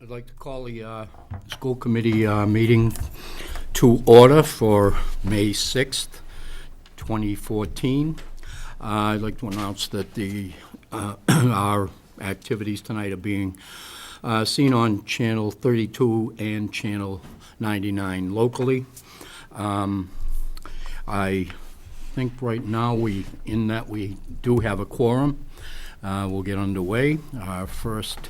I'd like to call the school committee meeting to order for May 6th, 2014. I'd like to announce that our activities tonight are being seen on Channel 32 and Channel 99 locally. I think right now we do have a quorum. We'll get underway. Our first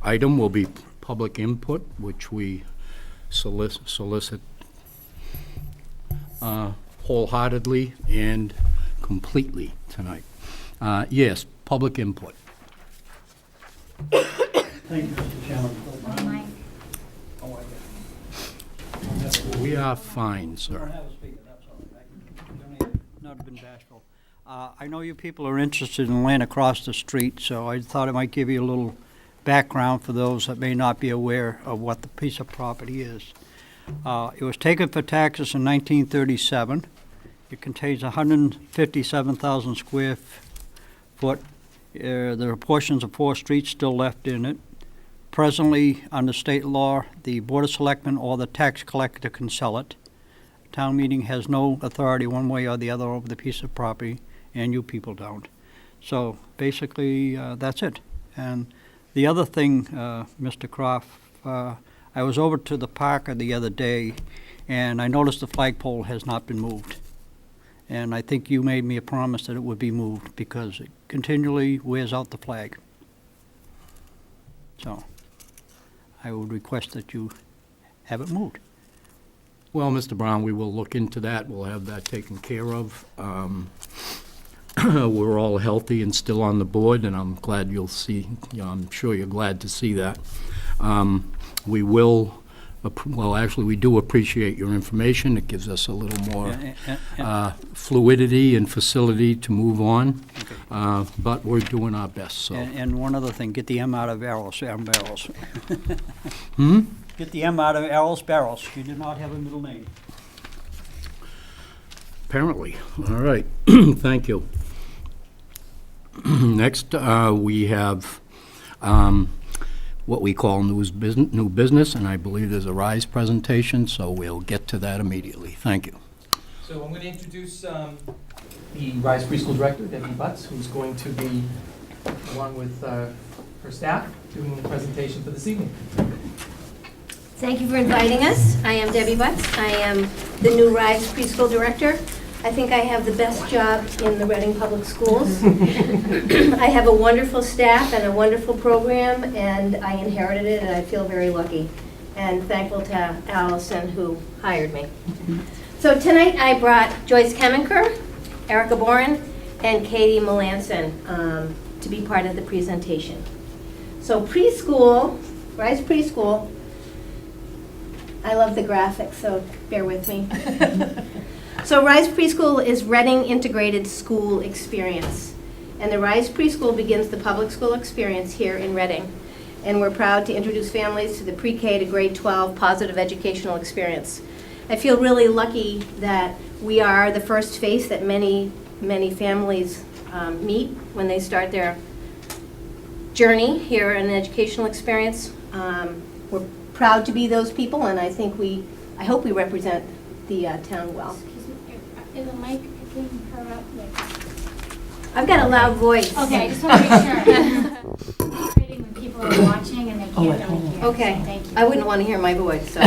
item will be public input, which we solicit wholeheartedly and completely tonight. Yes, public input. Thank you, Mr. Chairman. Mike. Oh, I We are fine, don't sir. have a speaker, that's all right. I can not have been bashful. I know you people are interested in land across the street, so I thought I might give you a little background for those that may not be aware of what the piece of property is. It was taken for taxes in 1937. It contains 157,000 square foot. There are portions of 4 streets still left in it. Presently, under state law, the Board of Selectmen or the tax collector can sell it. Town meeting has no authority one way or the other over the piece of property, and you people don't. So basically, that's it. And the other thing, Mr. Croft, I was over to the park the other day, and I noticed the flagpole has not been moved. And I think you made me a promise that it would be moved because it continually wears out the flag. So I would request that you have it moved. Well, Mr. Brown, we will look into that. We'll have that taken care of. We're all healthy and still on the board, and I'm glad you'll see, I'm sure you're glad to see that. We will, well, actually, we do appreciate your information. It gives us a little more fluidity and facility to move on, but we're doing our best, so. And one other thing, get the M out of barrels. Hmm? Get the M out of barrels. You did not have a middle name. Apparently. All right. Thank you. Next, we have what we call new business, and I believe there's a RISE presentation, so we'll get to that immediately. Thank you. So I'm going to introduce the RISE Preschool Director, Debbie Butts, who's going to be, along with her staff, doing the presentation for this evening. Thank you for inviting us. I am Debbie Butts. I am the new RISE Preschool Director. I think I have the best job in the Reading Public Schools. I have a wonderful staff and a wonderful program, and I inherited it, and I feel very lucky and thankful to Allison, who hired me. So tonight I brought Joyce Kemenker, Erica Boren, and Katie Melanson to be part of the presentation. So preschool, RISE Preschool, I love the graphics, so bear with me. So RISE Preschool is Reading Integrated School Experience. And the RISE Preschool begins the public school experience here in Reading. And we're proud to introduce families to the pre-K to grade 12 positive educational experience. I feel really lucky that we are the first face that many, many families meet when they start their journey here in an educational experience. We're proud to be those people, and I hope we represent the town well. Excuse me, is the mic picking her up? I've got a loud voice. Okay, I just want to make sure. When people are watching and they can't really hear. Okay, So thank you. I wouldn't want to hear my voice, so.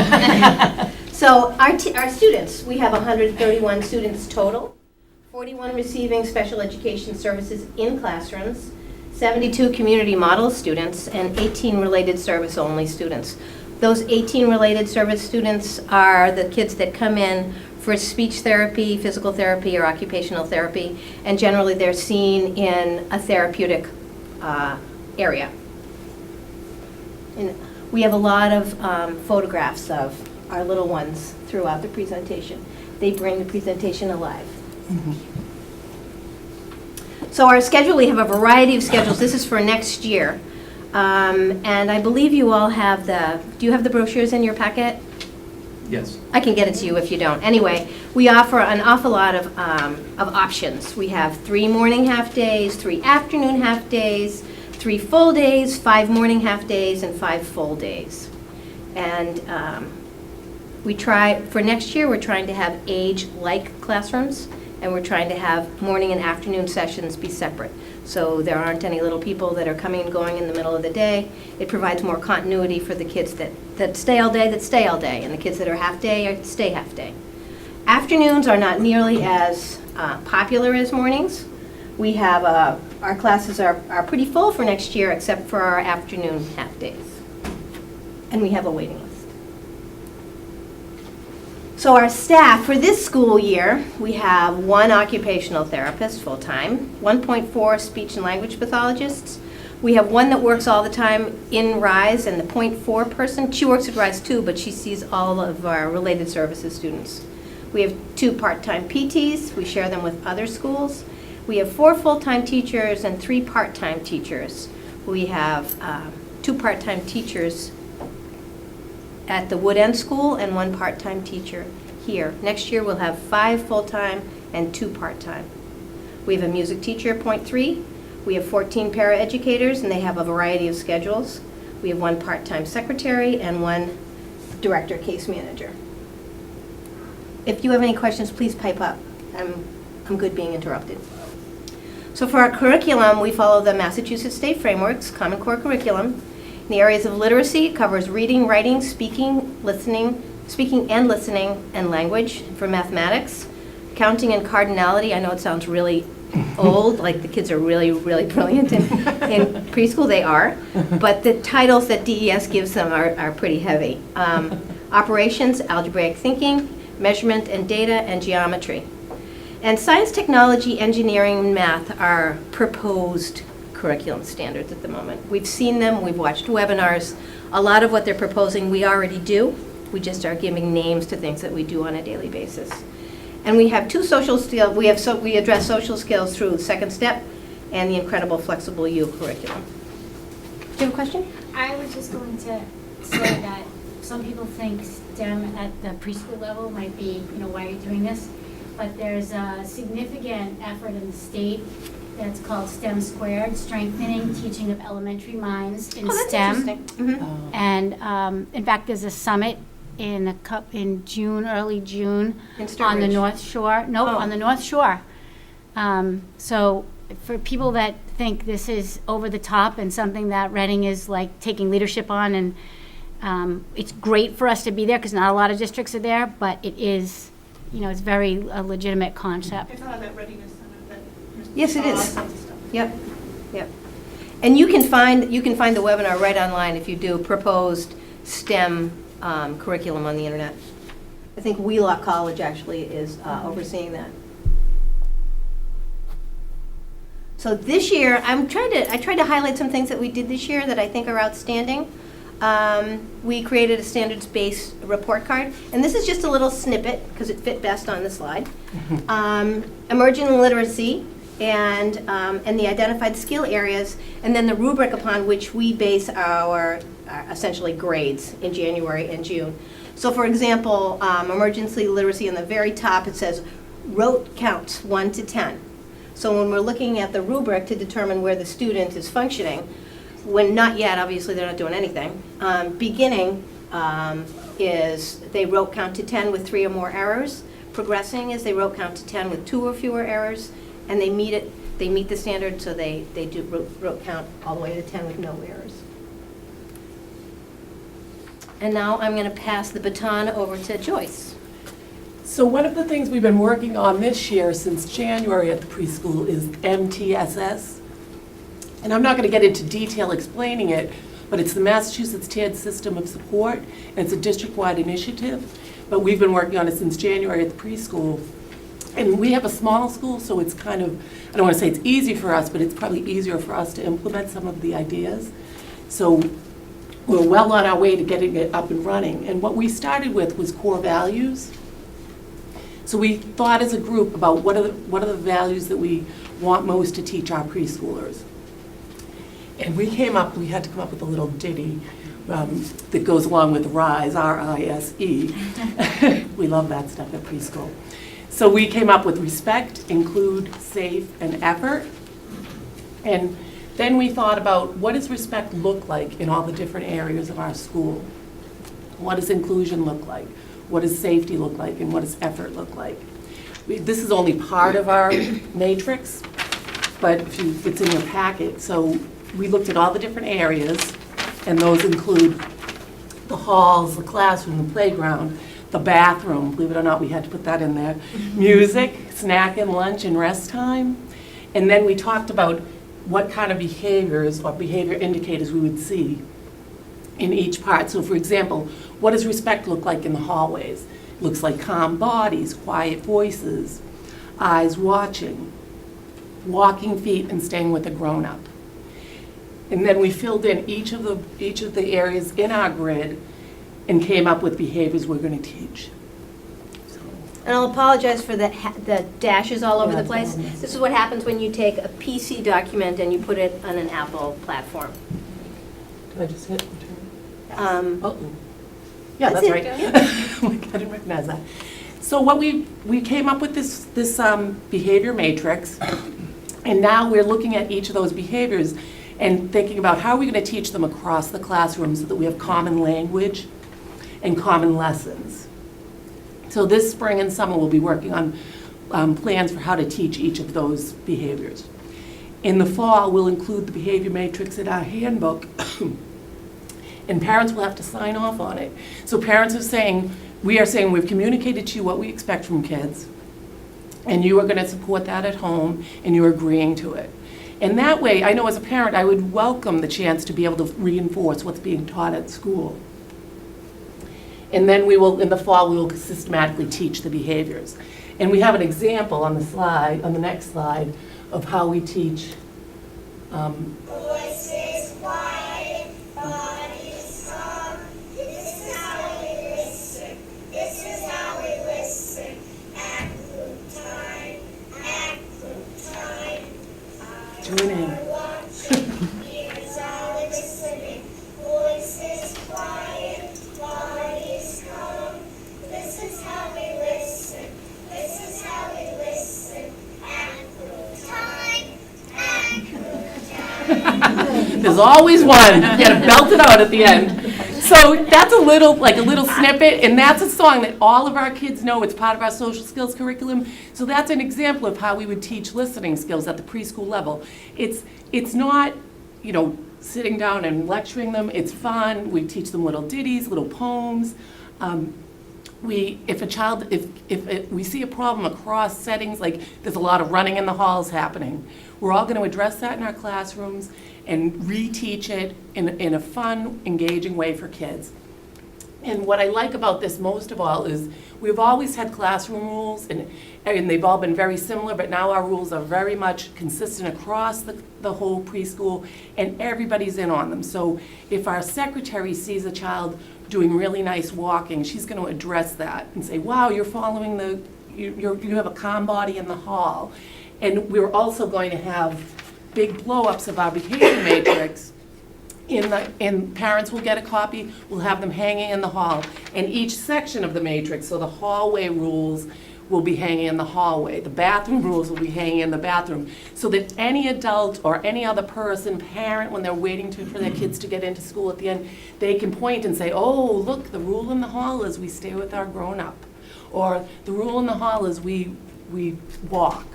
So our students, we have 131 students total, 41 receiving special education services in classrooms, 72 community model students, and 18 related service-only students. Those 18 related service students are the kids that come in for speech therapy, physical therapy, or occupational therapy, and generally they're seen in a therapeutic area. And we have a lot of photographs of our little ones throughout the presentation. They bring the presentation alive. So our schedule, we have a variety of schedules. This is for next year. And I believe you all have do you have the brochures in your packet? Yes. I can get it to you if you don't. Anyway, we offer an awful lot of options. We have 3 morning half-days, 3 afternoon half-days, 3 full days, 5 morning half-days, and 5 full days. And for next year, we're trying to have age-like classrooms, and we're trying to have morning and afternoon sessions be separate. So there aren't any little people that are coming and going in the middle of the day. It provides more continuity for the kids that stay all day, and the kids that are half-day stay half-day. Afternoons are not nearly as popular as mornings. We have, our classes are pretty full for next year, except for our afternoon half-days. And we have a waiting list. So our staff for this school year, we have 1 occupational therapist full-time, 1.4 speech and language pathologists. We have 1 that works all the time in RISE, and the .4 person, she works at RISE too, but she sees all of our related services students. We have 2 part-time PTs. We share them with other schools. We have 4 full-time teachers and 3 part-time teachers. We have 2 part-time teachers at the Wood End School and 1 part-time teacher here. Next year, we'll have 5 full-time and 2 part-time. We have a music teacher, .3. We have 14 paraeducators, and they have a variety of schedules. We have 1 part-time secretary and 1 director case manager. If you have any questions, please pipe up. I'm good being interrupted. So for our curriculum, we follow the Massachusetts State Framework's Common Core curriculum. In the areas of literacy, it covers reading, writing, speaking and listening, and language. For mathematics, counting and cardinality. I know it sounds really old, like the kids are really, really brilliant in preschool. They are. But the titles that DES gives them are pretty heavy. Operations, algebraic thinking, measurement and data, and geometry. And science, technology, engineering, and math are proposed curriculum standards at the moment. We've seen them, we've watched webinars. A lot of what they're proposing we already do. We just are giving names to things that we do on a daily basis. And we have 2 social skills. We address social skills through Second Step and the Incredible Flexible U curriculum. Do you have a question? I was just going to say that some people think STEM at the preschool level might be, why are you doing this? But there's a significant effort in the state that's called STEM Squared, Strengthening Teaching of Elementary Minds in STEM. Interesting. Mhm. And in fact, there's a summit in June, early June, In on the Sturbridge. North Shore. No, Oh. on the North Shore. So for people that think this is over the top and something that Reading is like taking leadership on, and it's great for us to be there because not a lot of districts are there, but it is, it's very a legitimate concept. I thought that readiness center that. Yes, it Oh, is. lots of stuff. Yep, yep. And you can find the webinar right online if you do proposed STEM curriculum on the internet. I think Wheelock College actually is overseeing that. So this year, I tried to highlight some things that we did this year that I think are outstanding. We created a standards-based report card, and this is just a little snippet because it fit best on the slide. Emerging literacy and the identified skill areas, and then the rubric upon which we base our essentially grades in January and June. So for example, emergency literacy in the very top, it says rote counts 1 to 10. So when we're looking at the rubric to determine where the student is functioning, when not yet, obviously they're not doing anything, beginning is they rote count to 10 with 3 or more errors. Progressing is they rote count to 10 with 2 or fewer errors, and they meet the standard, so they do rote count all the way to 10 with no errors. And now I'm going to pass the baton over to Joyce. So one of the things we've been working on this year since January at the preschool is MTSS. And I'm not going to get into detail explaining it, but it's the Massachusetts Tiered System of Support, and it's a district-wide initiative. But we've been working on it since January at the preschool. And we have a small school, so it's kind of, I don't want to say it's easy for us, but it's probably easier for us to implement some of the ideas. So we're well on our way to getting it up and running. And what we started with was core values. So we thought as a group about what are the values that we want most to teach our preschoolers. And we had to come up with a little ditty that goes along with RISE, R-I-S-E. We love that stuff at preschool. So we came up with respect, include, safe, and effort. And Then we thought about, what does respect look like in all the different areas of our school? What does inclusion look like? What does safety look like? And what does effort look like? This is only part of our matrix, but it's in your packet. So we looked at all the different areas, and those include the halls, the classroom, the playground, the bathroom, believe it or not, we had to put that in there, music, snack and lunch and rest time. And then we talked about what kind of behaviors or behavior indicators we would see in each part. So for example, what does respect look like in the hallways? Looks like calm bodies, quiet voices, eyes watching, walking feet and staying with a grown-up. And then we filled in each of the areas in our grid and came up with behaviors we're going to teach. So, And I'll apologize for the dashes all over Yeah, the it's place. all messy. This is what happens when you take a PC document and you put it on an Apple platform. did I just hit return? Um, Yeah, That's that's it. right. I didn't recognize that. So what we came up with this behavior matrix, and now we're looking at each of those behaviors and thinking about how are we going to teach them across the classroom so that we have common language and common lessons. So this spring and summer, we'll be working on plans for how to teach each of those behaviors. In the fall, we'll include the behavior matrix in our handbook, and parents will have to sign off on it. So parents are saying, we are saying we've communicated to you what we expect from kids, and you are going to support that at home, and you're agreeing to it. And that way, I know as a parent, I would welcome the chance to be able to reinforce what's being taught at school. And then we will, in the fall, we will systematically teach the behaviors. And we have an example on the slide, on the next slide, of how we teach. Voices quiet, bodies calm. This is how we listen. This is how we listen. Act through time. Act through time. Join in. Watching, ears are listening. Voices quiet, bodies calm. This is how we listen. This is how we listen. Act through time. Act through time. There's always one. You gotta belt it out at the end. So that's a little snippet, and that's a song that all of our kids know. It's part of our social skills curriculum. So that's an example of how we would teach listening skills at the preschool level. It's not, sitting down and lecturing them. It's fun. We teach them little ditties, little poems. If we see a problem across settings, like there's a lot of running in the halls happening, we're all going to address that in our classrooms and reteach it in a fun, engaging way for kids. And what I like about this most of all is we've always had classroom rules, and they've all been very similar, but now our rules are very much consistent across the whole preschool, and everybody's in on them. So if our secretary sees a child doing really nice walking, she's going to address that and say, wow, you're following you have a calm body in the hall. And we're also going to have big blow-ups of our behavior matrix. And parents will get a copy, we'll have them hanging in the hall. And each section of the matrix, so the hallway rules will be hanging in the hallway, the bathroom rules will be hanging in the bathroom, so that any adult or any other person, parent, when they're waiting for their kids to get into school at the end, they can point and say, oh, look, the rule in the hall is we stay with our grown-up. Or the rule in the hall is we walk.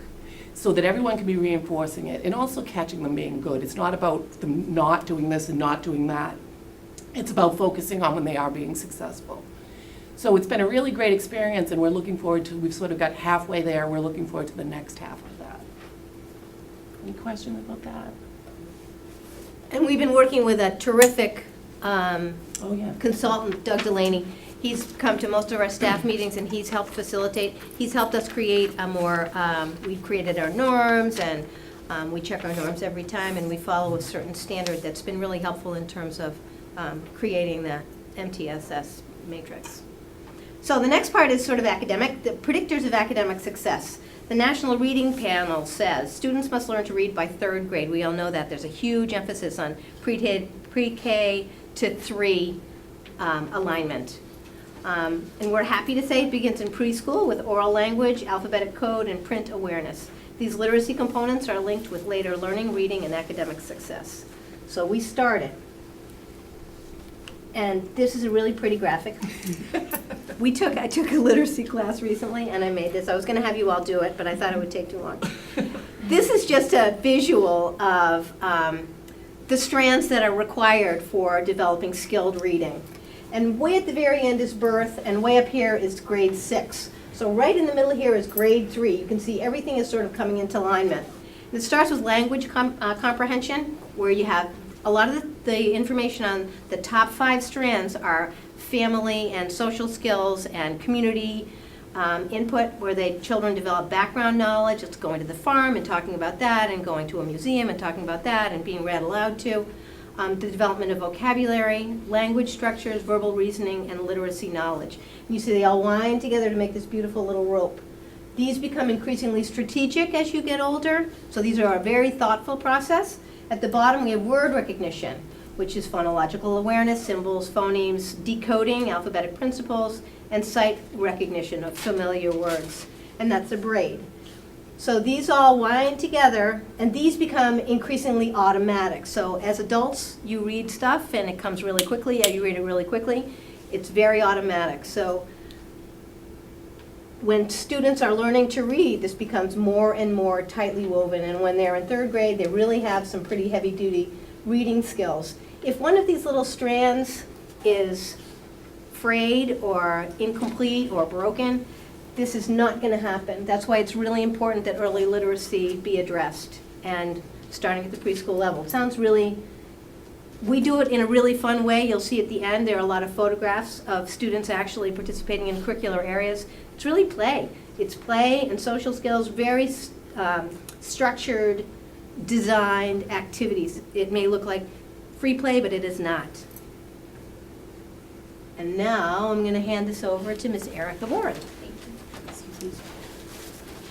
So that everyone can be reinforcing it and also catching them being good. It's not about them not doing this and not doing that. It's about focusing on when they are being successful. So it's been a really great experience, and we're looking forward to, we've sort of got halfway there, we're looking forward to the next half of that. Any questions about that? And we've been working with a terrific Oh, yeah. consultant, Doug Delaney. He's come to most of our staff meetings, and he's helped facilitate. He's helped us create a more, we've created our norms, and we check our norms every time, and we follow a certain standard that's been really helpful in terms of creating the MTSS matrix. So the next part is sort of academic, the predictors of academic success. The National Reading Panel says students must learn to read by 3rd grade. We all know that. There's a huge emphasis on pre-K to 3 alignment. And we're happy to say it begins in preschool with oral language, alphabetic code, and print awareness. These literacy components are linked with later learning, reading, and academic success. So we started. And this is a really pretty graphic. I took a literacy class recently, and I made this. I was going to have you all do it, but I thought it would take too long. This is just a visual of the strands that are required for developing skilled reading. And way at the very end is birth, and way up here is grade 6. So right in the middle here is grade 3. You can see everything is sort of coming into alignment. And it starts with language comprehension, where you have a lot of the information on the top 5 strands are family and social skills and community input, where the children develop background knowledge. It's going to the farm and talking about that, and going to a museum and talking about that, and being read aloud to. The development of vocabulary, language structures, verbal reasoning, and literacy knowledge. And you see they all wind together to make this beautiful little rope. These become increasingly strategic as you get older, so these are a very thoughtful process. At the bottom, we have word recognition, which is phonological awareness, symbols, phonemes, decoding, alphabetic principles, and sight recognition of familiar words. And that's a braid. So these all wind together, and these become increasingly automatic. So as adults, you read stuff, and it comes really quickly. You read it really quickly. It's very automatic. So when students are learning to read, this becomes more and more tightly woven. And when they're in 3rd grade, they really have some pretty heavy-duty reading skills. If one of these little strands is frayed or incomplete or broken, this is not going to happen. That's why it's really important that early literacy be addressed, and starting at the preschool level. It sounds really, we do it in a really fun way. You'll see at the end there are a lot of photographs of students actually participating in curricular areas. It's really play. It's play and social skills, very structured, designed activities. It may look like free play, but it is not. And now I'm going to hand this over to Ms. Erica Warren.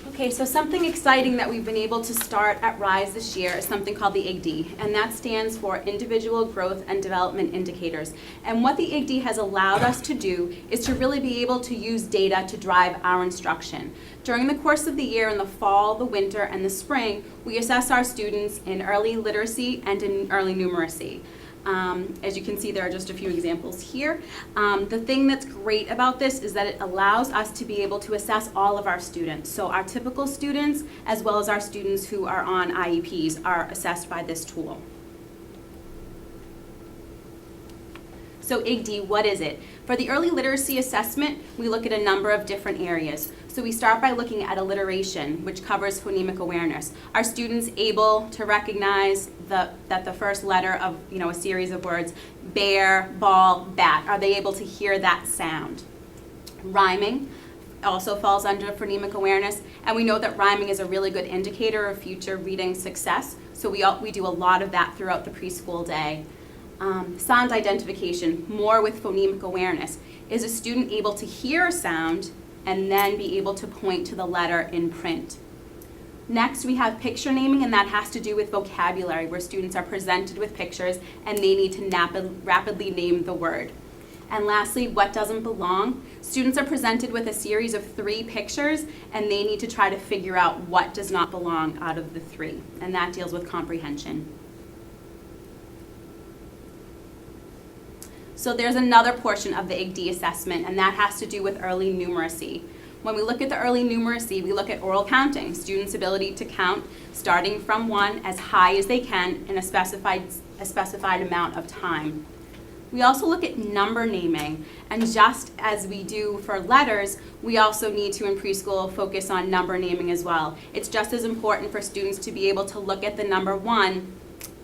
Okay, so something exciting that we've been able to start at RISE this year is something called the IGD, and that stands for Individual Growth and Development Indicators. And what the IGD has allowed us to do is to really be able to use data to drive our instruction. During the course of the year, in the fall, the winter, and the spring, we assess our students in early literacy and in early numeracy. As you can see, there are just a few examples here. The thing that's great about this is that it allows us to be able to assess all of our students. So our typical students, as well as our students who are on IEPs, are assessed by this tool. So IGD, what is it? For the early literacy assessment, we look at a number of different areas. So we start by looking at alliteration, which covers phonemic awareness. Are students able to recognize that the first letter of a series of words, bear, ball, bat, are they able to hear that sound? Rhyming also falls under phonemic awareness, and we know that rhyming is a really good indicator of future reading success, so we do a lot of that throughout the preschool day. Sound identification, more with phonemic awareness. Is a student able to hear a sound and then be able to point to the letter in print? Next, we have picture naming, and that has to do with vocabulary, where students are presented with pictures and they need to rapidly name the word. And lastly, what doesn't belong? Students are presented with a series of 3 pictures, and they need to try to figure out what does not belong out of the 3, and that deals with comprehension. So there's another portion of the IGD assessment, and that has to do with early numeracy. When we look at the early numeracy, we look at oral counting, students' ability to count starting from 1 as high as they can in a specified amount of time. We also look at number naming, and just as we do for letters, we also need to in preschool focus on number naming as well. It's just as important for students to be able to look at the number 1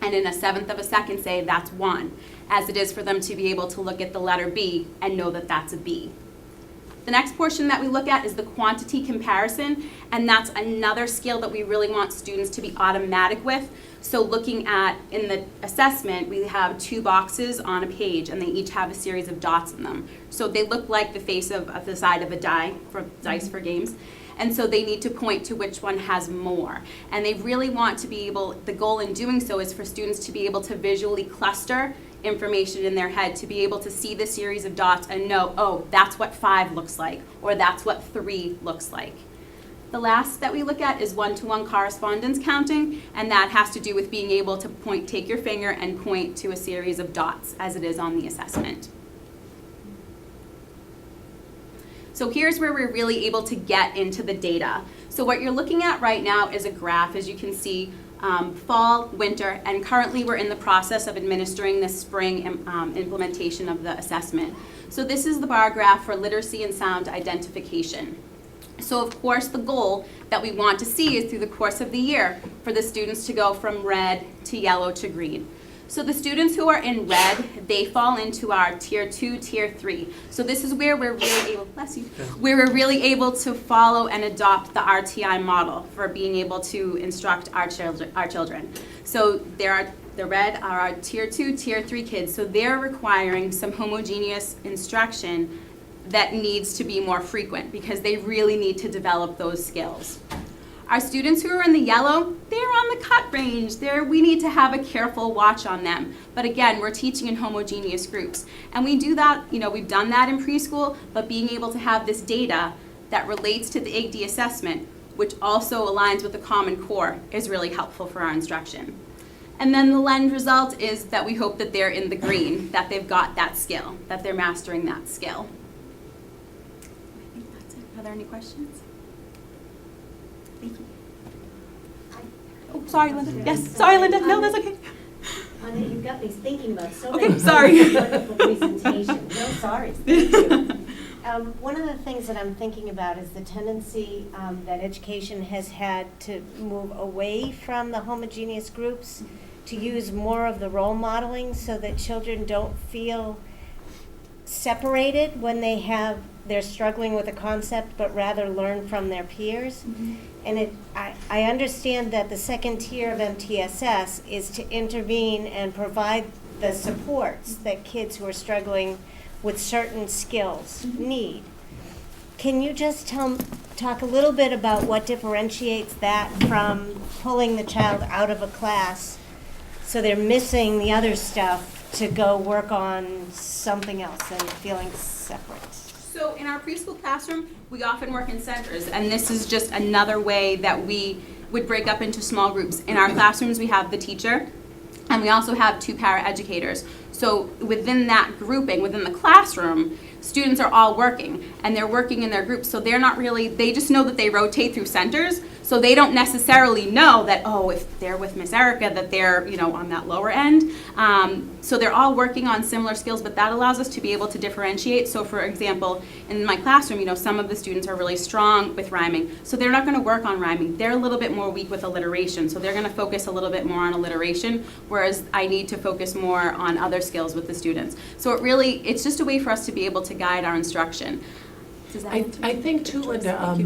and in a 1/7 of a second say that's 1, as it is for them to be able to look at the letter B and know that that's a B. The next portion that we look at is the quantity comparison, and that's another skill that we really want students to be automatic with. So looking at, in the assessment, we have 2 boxes on a page, and they each have a series of dots in them. So they look like the face of the side of a dice for games. And so they need to point to which one has more. And they really want to be able, the goal in doing so is for students to be able to visually cluster information in their head, to be able to see the series of dots and know, oh, that's what 5 looks like, or that's what 3 looks like. The last that we look at is one-to-one correspondence counting, and that has to do with being able to take your finger and point to a series of dots as it is on the assessment. So here's where we're really able to get into the data. So what you're looking at right now is a graph, as you can see, fall, winter, and currently we're in the process of administering the spring implementation of the assessment. So this is the bar graph for literacy and sound identification. So of course the goal that we want to see is through the course of the year for the students to go from red to yellow to green. So the students who are in red, they fall into our tier 2, tier 3. So this is where we're really able, bless you, where we're really able to follow and adopt the RTI model for being able to instruct our children. So the red are our tier 2, tier 3 kids. So they're requiring some homogeneous instruction that needs to be more frequent because they really need to develop those skills. Our students who are in the yellow, they're on the cut range. We need to have a careful watch on them. But again, we're teaching in homogeneous groups. And we do that, we've done that in preschool, but being able to have this data that relates to the IGD assessment, which also aligns with the Common Core, is really helpful for our instruction. And then the end result is that we hope that they're in the green, that they've got that skill, that they're mastering that skill. I think that's it. Are there any questions? Thank you. Oh, sorry, Linda. Yes, sorry, Linda. No, that's okay. Anna, you've got me thinking about so Okay, many sorry. wonderful presentations. No, sorry. Thank you. One of the things that I'm thinking about is the tendency that education has had to move away from the homogeneous groups to use more of the role modeling so that children don't feel separated when they're struggling with a concept, but rather learn from their peers. Mm-hmm. And I understand that the second tier of MTSS is to intervene and provide the supports that kids who are struggling with certain skills need. Can you just talk a little bit about what differentiates that from pulling the child out of a class so they're missing the other stuff to go work on something else and feeling separate? So in our preschool classroom, we often work in centers, and this is just another way that we would break up into small groups. In our classrooms, we have the teacher, and we also have 2 paraeducators. So within that grouping, within the classroom, students are all working, and they're working in their groups, so they're not really, they just know that they rotate through centers, so they don't necessarily know that, oh, if they're with Miss Erica, that they're, on that lower end. So they're all working on similar skills, but that allows us to be able to differentiate. So for example, in my classroom, some of the students are really strong with rhyming, so they're not gonna work on rhyming. They're a little bit more weak with alliteration, so they're gonna focus a little bit more on alliteration, whereas I need to focus more on other skills with the students. So it's just a way for us to be able to guide our instruction. Does that I think too, Linda,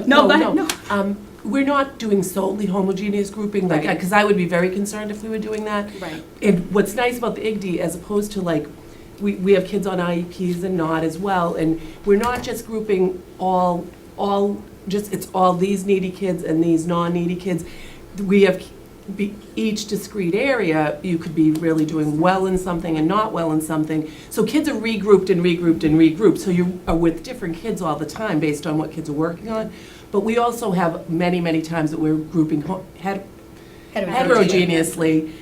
No, go ahead, we're not doing solely homogeneous grouping, Right. because I would be very concerned if we were doing that. Right. And what's nice about the IGD, as opposed to we have kids on IEPs and not as well, and we're not just grouping it's all these needy kids and these non-needy kids. We have each discrete area, you could be really doing well in something and not well in something. So kids are regrouped and regrouped and regrouped. So you are with different kids all the time based on what kids are working on. But we also have many, many times that we're grouping heterogeneously,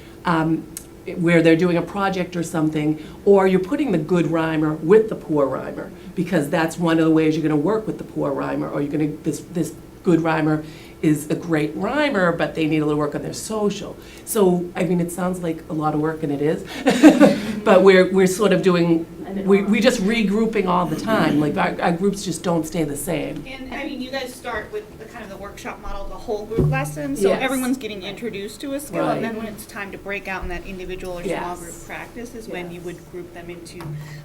where they're doing a project or something, or you're putting the good rhymer with the poor rhymer, because that's one of the ways you're going to work with the poor rhymer, or you're going to, this good rhymer is a great rhymer, but they need a little work on their social. So, it sounds like a lot of work, and it is, but we're sort of doing, we just regrouping all the time, our groups just don't stay the same. And you guys start with the kind of the workshop model, the whole group lesson, so Yes. everyone's getting introduced to a skill, Right. and then when it's time to break out in that individual or small Yes. group practice is when you Yes. would group them into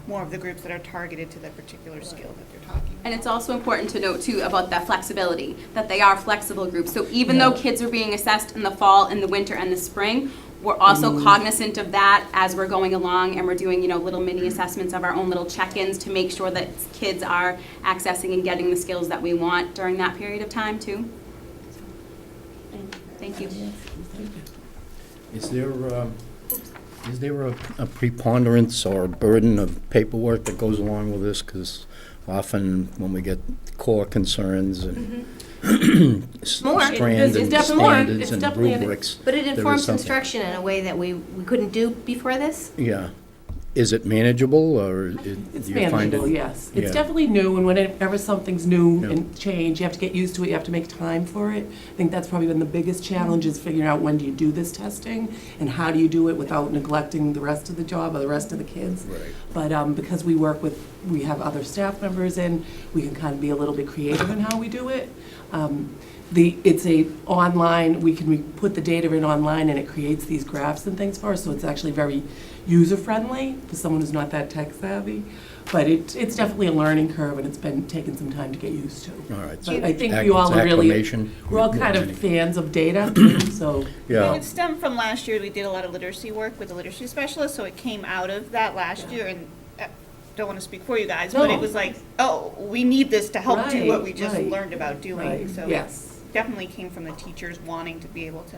more of the groups that are targeted to that particular skill that they're talking about. And it's also important to note too about that flexibility, that they are flexible groups. So even though kids are being assessed in the fall, in the winter, and the spring, we're also cognizant of that as we're going along, and we're doing, little mini assessments of our own little check-ins to make sure that kids are accessing and getting the skills that we want during that period of time too. Thank you. Is there a preponderance or a burden of paperwork that goes along with this? Because often when we get core concerns and More. strand It's and definitely- standards it's and definitely an- rubrics. But it there is informs something. instruction in a way that we couldn't do before this? Yeah. Is it manageable, or do It's you find manageable, it? yes. It's Yeah. definitely new, and whenever something's new Yeah. and change, you have to get used to it, you have to make time for it. I think that's probably been the biggest challenge, is figuring out when do you do this testing, and how do you do it without neglecting the rest of the job or the rest of the kids. Right. But because we have other staff members in, we can kind of be a little bit creative in how we do it. It's a online, we put the data in online, and it creates these graphs and things for us, so it's actually very user-friendly for someone who's not that tech-savvy. But it's definitely a learning curve, and it's been taking some time to get used to. All right. But I think we all It's are really, acclimation. we're all kind of fans of data, too, so. Yeah. It stemmed from last year, we did a lot of literacy work with the literacy specialist, so it came out of that last year, and don't want to speak for you guys, but No. it was like, oh, we need this to help do what we just Right, learned about doing. right, So yes. it definitely came from the teachers wanting to be able to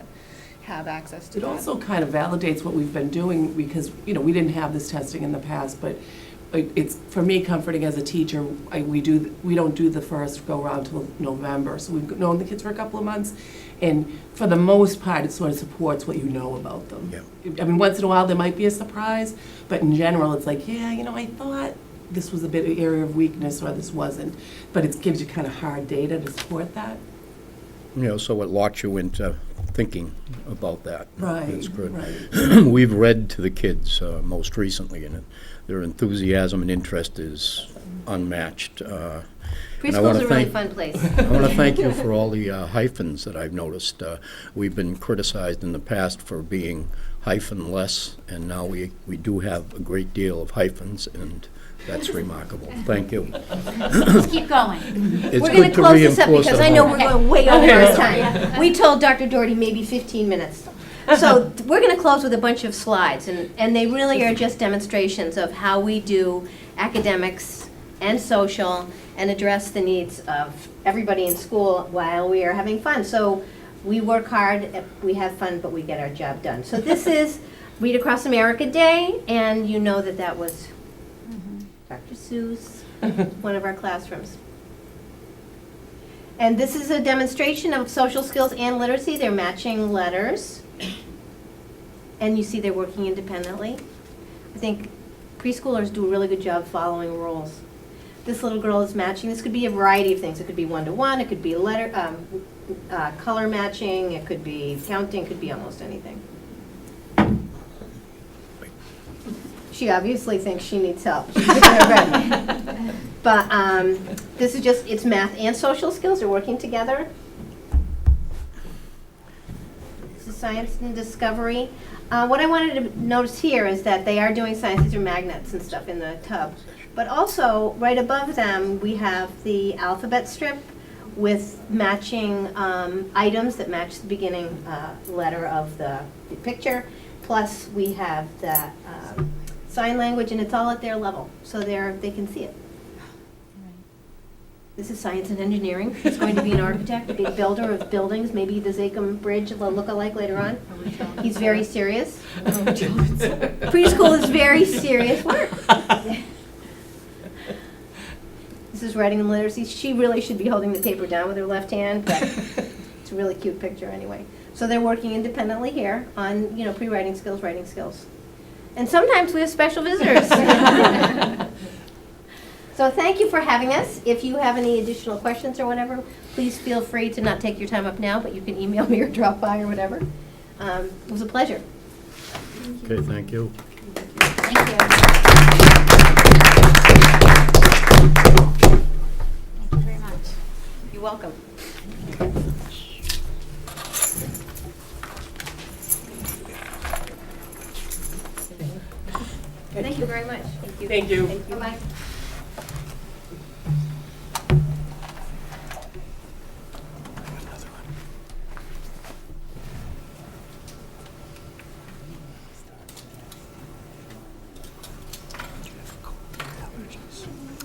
have access to It that. also kind of validates what we've been doing, because, we didn't have this testing in the past, but it's, for me, comforting as a teacher. We don't do the first go-around till November, so we've known the kids for a couple of months, and for the most part, it sort of supports what you know about them. Yeah. I mean, once in a while, there might be a surprise, but in general, it's like, yeah, I thought this was a bit of area of weakness, or this wasn't, but it gives you kind of hard data to support that. So it locks you into thinking about that. Right, That's good. right. We've read to the kids most recently, and their enthusiasm and interest is unmatched. And I Preschool's wanna a really thank- fun place. I want to thank you for all the hyphens that I've noticed. We've been criticized in the past for being hyphen-less, and now we do have a great deal of hyphens, and that's remarkable. Thank you. Just keep going. It's We're going good to close this up reinforce because at I know home. we're going way over our time. We told Dr. Doherty maybe 15 minutes. So we're going to close with a bunch of slides, and they really are just demonstrations of how we do academics and social and address the needs of everybody in school while we are having fun. So we work hard, we have fun, but we get our job done. So this is Read Across America Day, and you know that was Dr. Seuss, one of our classrooms. And this is a demonstration of social skills and literacy. They're matching letters. And you see they're working independently. I think preschoolers do a really good job following rules. This little girl is matching. This could be a variety of things. It could be one-to-one, it could be letter, color matching, it could be counting, it could be almost anything. She obviously thinks she needs help. She's ready. But this is just, it's math and social skills are working together. This is science and discovery. What I wanted to notice here is that they are doing science. These are magnets and stuff in the tub. But also, right above them, we have the alphabet strip with matching items that match the beginning letter of the picture. Plus, we have the sign language, and it's all at their level, so they can see it. This is science and engineering. He's going to be an architect, a big builder of buildings, maybe the Zakem Bridge will look alike later on. He's very serious. Preschool is very serious work. This is writing and literacy. She really should be holding the paper down with her left hand, but it's a really cute picture anyway. So they're working independently here on, pre-writing skills, writing skills. And sometimes we have special visitors. So thank you for having us. If you have any additional questions or whatever, please feel free to not take your time up now, but you can email me or drop by or whatever. It was a pleasure. Okay, thank you. Thank you. Thank you very much. You're welcome. Thank you very much. Thank you. Thank you. Bye-bye.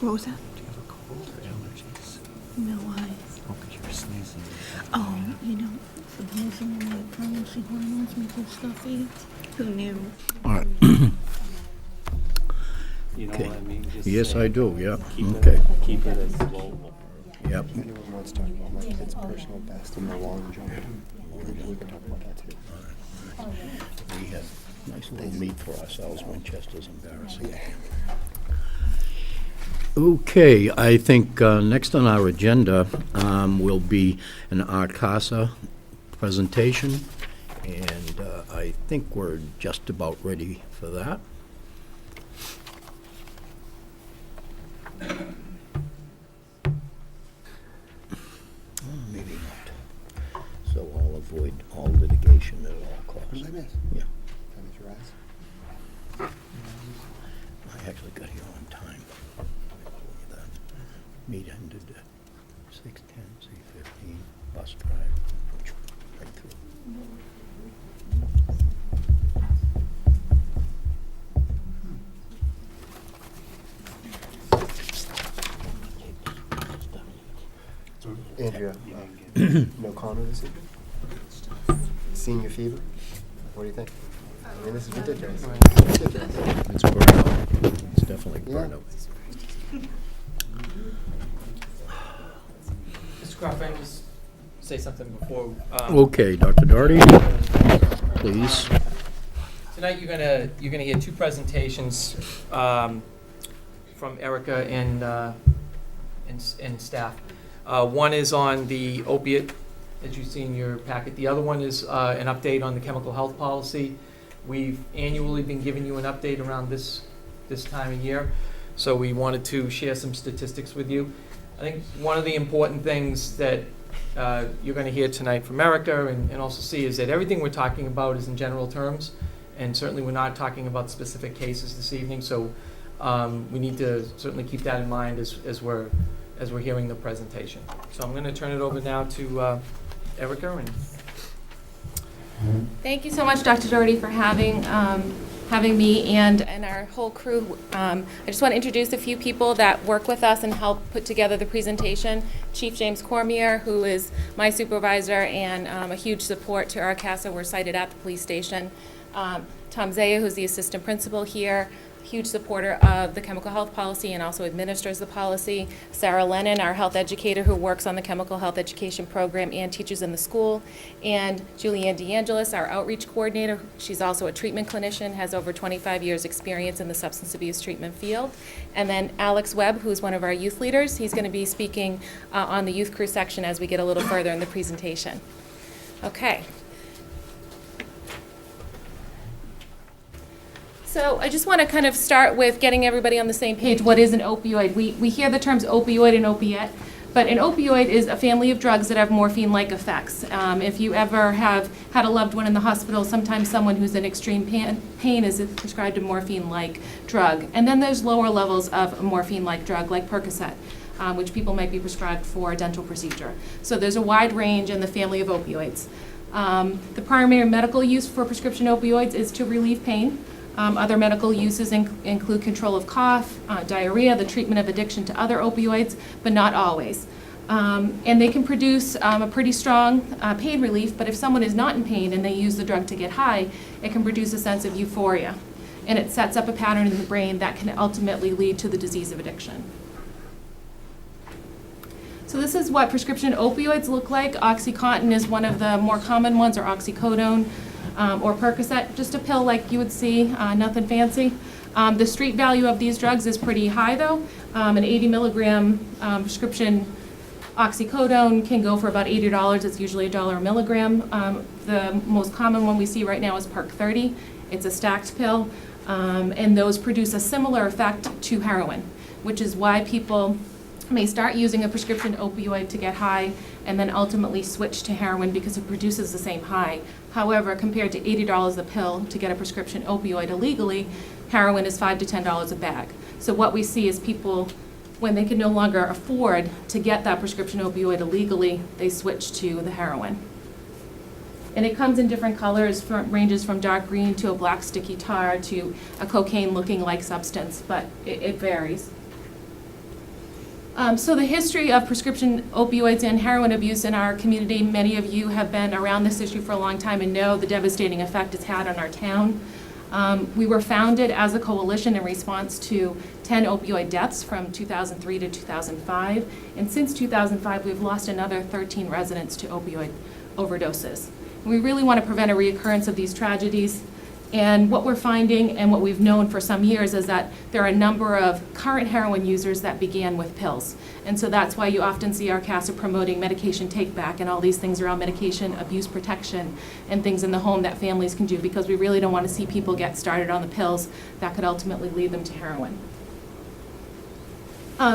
What was that? Do you have a cold or allergies? No, why? Oh, because you're sneezing. Oh, supposedly like pregnancy hormones make you stuffy. Who knew? All right. You know Okay. what I mean? Yes, I do, yeah, okay, Keep it as low. yep. If anyone wants to talk about my kid's personal best in the long jump, we can talk about that too. We had a nice little meet for ourselves. Winchester's embarrassing. Okay, I think next on our agenda will be an Art Casa presentation, and I think we're just about ready for that. Maybe not. So I'll avoid all litigation at all costs. What did I miss? Yeah. Did I miss your eyes? I actually got here on time. The meet ended at 6:10, 6:15, bus drive, right through. Andrea, no comment this evening? Senior fever? What do you think? I mean, this is ridiculous. Ridiculous. It's burnout. It's definitely Yeah. burnout. Mr. Crawford, I just say something before. Okay, Dr. Doherty, please. Tonight, you're gonna hear two presentations from Erica and staff. One is on the opiate, as you see in your packet. The other one is an update on the chemical health policy. We've annually been giving you an update around this time of year, so we wanted to share some statistics with you. I think one of the important things that you're going to hear tonight from Erica and also see is that everything we're talking about is in general terms, and certainly we're not talking about specific cases this evening, so we need to certainly keep that in mind as we're hearing the presentation. So I'm going to turn it over now to Erica. Thank you so much, Dr. Doherty, for having me and our whole crew. I just want to introduce a few people that work with us and help put together the presentation. Chief James Cormier, who is my supervisor and a huge support to our CASA. We're cited at the police station. Tom Zaya, who's the assistant principal here, huge supporter of the chemical health policy and also administers the policy. Sarah Lennon, our health educator who works on the chemical health education program and teaches in the school. And Julianne DeAngelis, our outreach coordinator. She's also a treatment clinician, has over 25 years experience in the substance abuse treatment field. And then Alex Webb, who's one of our youth leaders. He's going to be speaking on the youth crew section as we get a little further in the presentation. Okay. So I just want to kind of start with getting everybody on the same page. What is an opioid? We hear the terms opioid and opiate, but an opioid is a family of drugs that have morphine-like effects. If you ever have had a loved one in the hospital, sometimes someone who's in extreme pain is prescribed a morphine-like drug. And then there's lower levels of a morphine-like drug, like Percocet, which people might be prescribed for a dental procedure. So there's a wide range in the family of opioids. The primary medical use for prescription opioids is to relieve pain. Other medical uses include control of cough, diarrhea, the treatment of addiction to other opioids, but not always. And they can produce a pretty strong pain relief, but if someone is not in pain and they use the drug to get high, it can produce a sense of euphoria. And it sets up a pattern in the brain that can ultimately lead to the disease of addiction. So this is what prescription opioids look like. OxyContin is one of the more common ones, or oxycodone. Or Percocet, just a pill like you would see, nothing fancy. The street value of these drugs is pretty high though. An 80 milligram prescription oxycodone can go for about $80. It's usually $1 a milligram. The most common one we see right now is Perc 30. It's a stacked pill, and those produce a similar effect to heroin, which is why people may start using a prescription opioid to get high and then ultimately switch to heroin because it produces the same high. However, compared to $80 a pill to get a prescription opioid illegally, heroin is $5 to $10 a bag. So what we see is people, when they can no longer afford to get that prescription opioid illegally, they switch to the heroin. And it comes in different colors, ranges from dark green to a black sticky tar to a cocaine-looking like substance, but it varies. So the history of prescription opioids and heroin abuse in our community, many of you have been around this issue for a long time and know the devastating effect it's had on our town. We were founded as a coalition in response to 10 opioid deaths from 2003 to 2005. And since 2005, we've lost another 13 residents to opioid overdoses. We really want to prevent a reoccurrence of these tragedies. And what we're finding and what we've known for some years is that there are a number of current heroin users that began with pills. And so that's why you often see Arcasa promoting medication take back and all these things around medication abuse protection and things in the home that families can do, because we really don't want to see people get started on the pills that could ultimately lead them to heroin.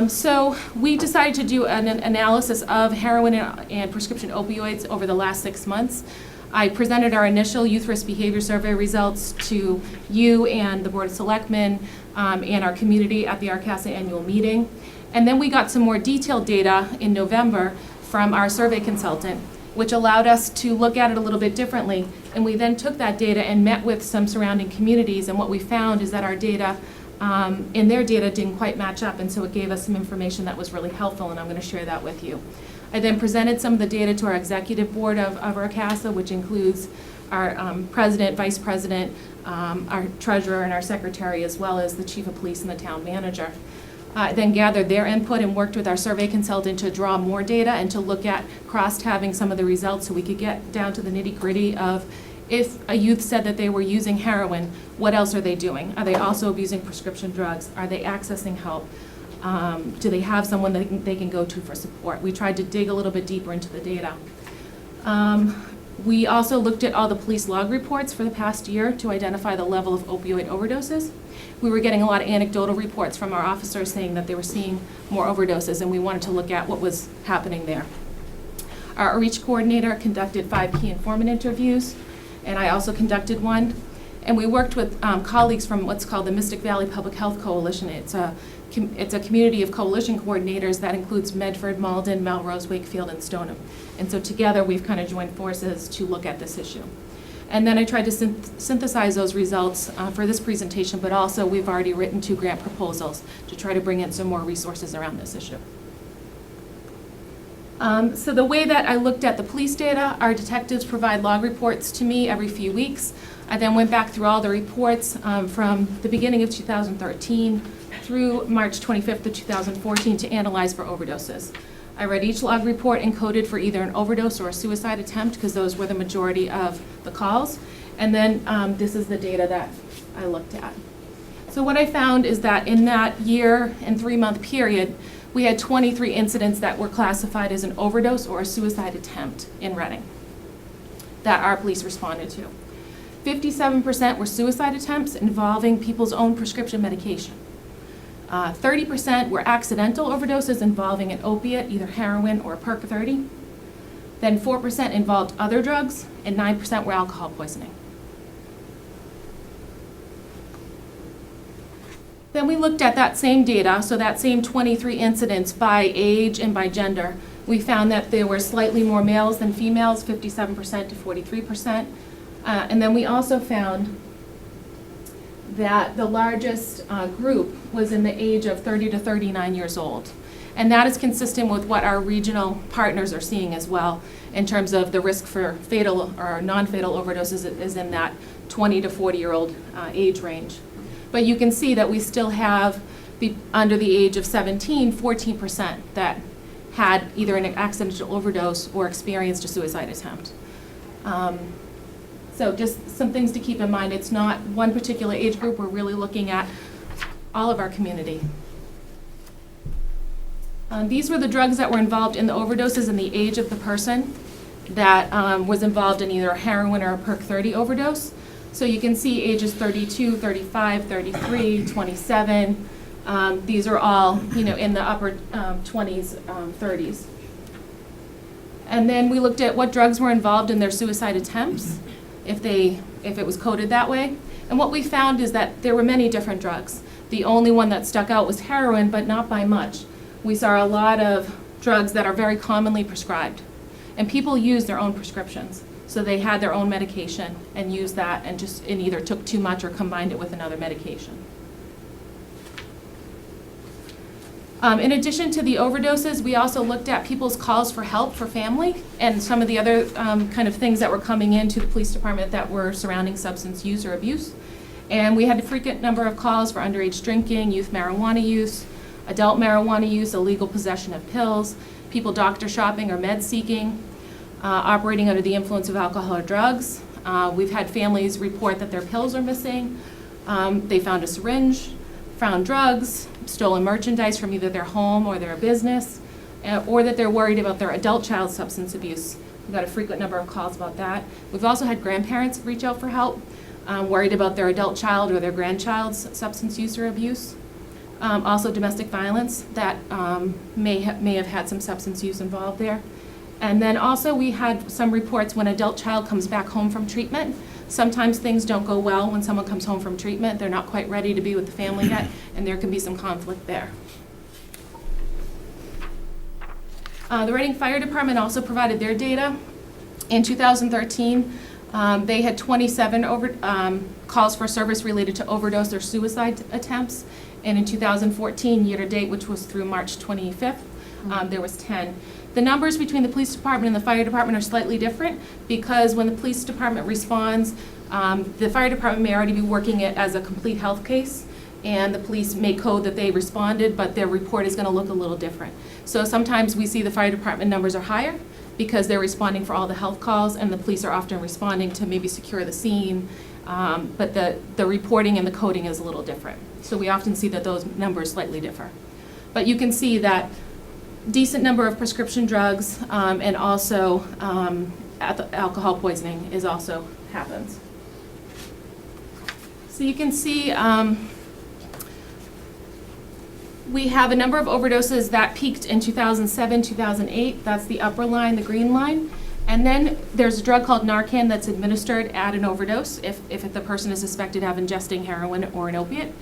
So we decided to do an analysis of heroin and prescription opioids over the last 6 months. I presented our initial youth risk behavior survey results to you and the Board of Selectmen and our community at the Arcasa annual meeting. And then we got some more detailed data in November from our survey consultant, which allowed us to look at it a little bit differently. And we then took that data and met with some surrounding communities, and what we found is that our data and their data didn't quite match up, and so it gave us some information that was really helpful, and I'm going to share that with you. I then presented some of the data to our executive board of Arcasa, which includes our president, vice president, our treasurer, and our secretary, as well as the chief of police and the town manager. I then gathered their input and worked with our survey consultant to draw more data and to look at cross-tabbing some of the results so we could get down to the nitty-gritty of, if a youth said that they were using heroin, what else are they doing? Are they also abusing prescription drugs? Are they accessing help? Do they have someone that they can go to for support? We tried to dig a little bit deeper into the data. We also looked at all the police log reports for the past year to identify the level of opioid overdoses. We were getting a lot of anecdotal reports from our officers saying that they were seeing more overdoses, and we wanted to look at what was happening there. Our outreach coordinator conducted 5 key informant interviews, and I also conducted one. And we worked with colleagues from what's called the Mystic Valley Public Health Coalition. It's a community of coalition coordinators that includes Medford, Malden, Melrose, Wakefield, and Stoneham. And so together we've kind of joined forces to look at this issue. And then I tried to synthesize those results for this presentation, but also we've already written 2 grant proposals to try to bring in some more resources around this issue. So the way that I looked at the police data, our detectives provide log reports to me every few weeks. I then went back through all the reports from the beginning of 2013 through March 25th of 2014 to analyze for overdoses. I read each log report and coded for either an overdose or a suicide attempt, because those were the majority of the calls. And then this is the data that I looked at. So what I found is that in that year and 3-month period, we had 23 incidents that were classified as an overdose or a suicide attempt in Reading that our police responded to. 57% were suicide attempts involving people's own prescription medication. 30% were accidental overdoses involving an opiate, either heroin or Perk 30. Then 4% involved other drugs, and 9% were alcohol poisoning. Then we looked at that same data, so that same 23 incidents by age and by gender. We found that there were slightly more males than females, 57% to 43%. And then we also found that the largest group was in the age of 30 to 39 years old. And that is consistent with what our regional partners are seeing as well, in terms of the risk for fatal or non-fatal overdoses is in that 20 to 40-year-old age range. But you can see that we still have, under the age of 17, 14% that had either an accidental overdose or experienced a suicide attempt. So just some things to keep in mind. It's not one particular age group. We're really looking at all of our community. These were the drugs that were involved in the overdoses and the age of the person that was involved in either a heroin or a Perk 30 overdose. So you can see ages 32, 35, 33, 27. These are all, in the upper 20s, 30s. And then we looked at what drugs were involved in their suicide attempts, if it was coded that way. And what we found is that there were many different drugs. The only one that stuck out was heroin, but not by much. We saw a lot of drugs that are very commonly prescribed. And people use their own prescriptions. So they had their own medication and used that and either took too much or combined it with another medication. In addition to the overdoses, we also looked at people's calls for help for family and some of the other kind of things that were coming into the police department that were surrounding substance use or abuse. And we had a frequent number of calls for underage drinking, youth marijuana use, adult marijuana use, illegal possession of pills, people doctor shopping or med seeking, operating under the influence of alcohol or drugs. We've had families report that their pills are missing. They found a syringe, found drugs, stolen merchandise from either their home or their business, or that they're worried about their adult child substance abuse. We've got a frequent number of calls about that. We've also had grandparents reach out for help, worried about their adult child or their grandchild's substance use or abuse. Also domestic violence that may have had some substance use involved there. And then also we had some reports when adult child comes back home from treatment. Sometimes things don't go well when someone comes home from treatment. They're not quite ready to be with the family yet, and there can be some conflict there. The Reading Fire Department also provided their data. In 2013, they had 27 calls for service related to overdose or suicide attempts. And in 2014, year-to-date, which was through March 25th, there was 10. The numbers between the police department and the fire department are slightly different because when the police department responds, the fire department may already be working it as a complete health case, and the police may code that they responded, but their report is going to look a little different. So sometimes we see the fire department numbers are higher because they're responding for all the health calls, and the police are often responding to maybe secure the scene, but the reporting and the coding is a little different. So we often see that those numbers slightly differ. But you can see that decent number of prescription drugs and also alcohol poisoning is also happens. So you can see we have a number of overdoses that peaked in 2007, 2008. That's the upper line, the green line. And then there's a drug called Narcan that's administered at an overdose if the person is suspected of ingesting heroin or an opiate.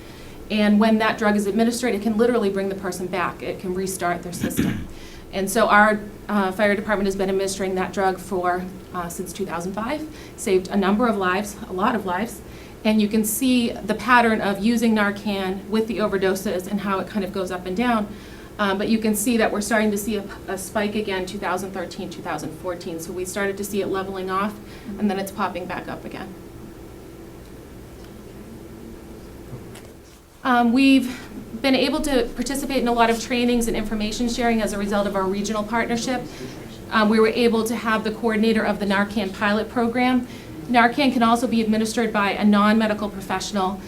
And when that drug is administered, it can literally bring the person back. It can restart their system. And so our fire department has been administering that drug for since 2005, saved a number of lives, a lot of lives. And you can see the pattern of using Narcan with the overdoses and how it kind of goes up and down. But you can see that we're starting to see a spike again 2013, 2014. So we started to see it leveling off, and then it's popping back up again. We've been able to participate in a lot of trainings and information sharing as a result of our regional partnership. We were able to have the coordinator of the Narcan pilot program. Narcan can also be administered by a non-medical professional.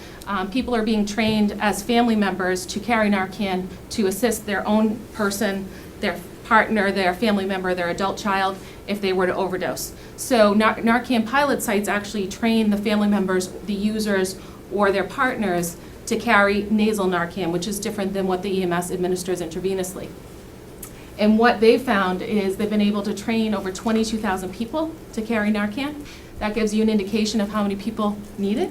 People are being trained as family members to carry Narcan to assist their own person, their partner, their family member, their adult child, if they were to overdose. So Narcan pilot sites actually train the family members, the users, or their partners to carry nasal Narcan, which is different than what the EMS administers intravenously. And what they found is they've been able to train over 22,000 people to carry Narcan. That gives you an indication of how many people need it.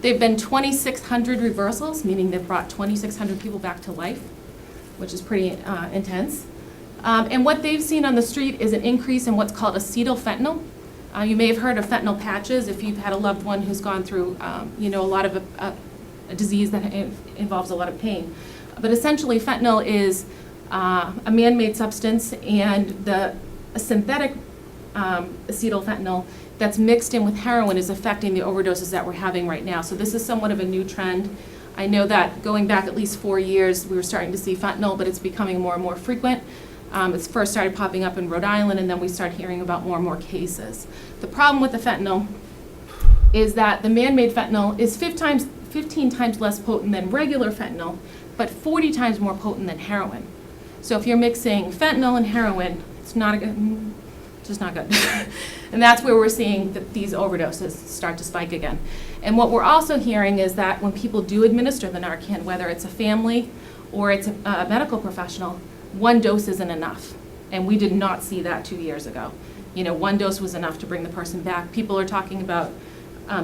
They've been 2,600 reversals, meaning they've brought 2,600 people back to life, which is pretty intense. And what they've seen on the street is an increase in what's called acetylfentanyl. You may have heard of fentanyl patches if you've had a loved one who's gone through, a lot of a disease that involves a lot of pain. But essentially, fentanyl is a man-made substance, and a synthetic acetylfentanyl that's mixed in with heroin is affecting the overdoses that we're having right now. So this is somewhat of a new trend. I know that going back at least 4 years, we were starting to see fentanyl, but it's becoming more and more frequent. It first started popping up in Rhode Island, and then we started hearing about more and more cases. The problem with the fentanyl is that the man-made fentanyl is 15 times less potent than regular fentanyl, but 40 times more potent than heroin. So if you're mixing fentanyl and heroin, it's not a good, just not good. And that's where we're seeing that these overdoses start to spike again. And what we're also hearing is that when people do administer the Narcan, whether it's a family or it's a medical professional, one dose isn't enough. And we did not see that 2 years ago. One dose was enough to bring the person back. People are talking about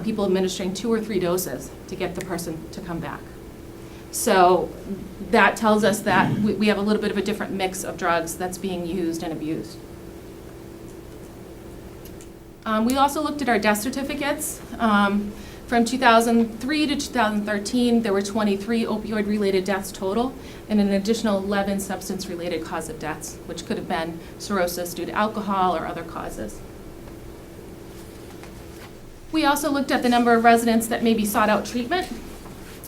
people administering 2 or 3 doses to get the person to come back. So that tells us that we have a little bit of a different mix of drugs that's being used and abused. We also looked at our death certificates. From 2003 to 2013, there were 23 opioid-related deaths total, and an additional 11 substance-related cause of deaths, which could have been cirrhosis due to alcohol or other causes. We also looked at the number of residents that maybe sought out treatment.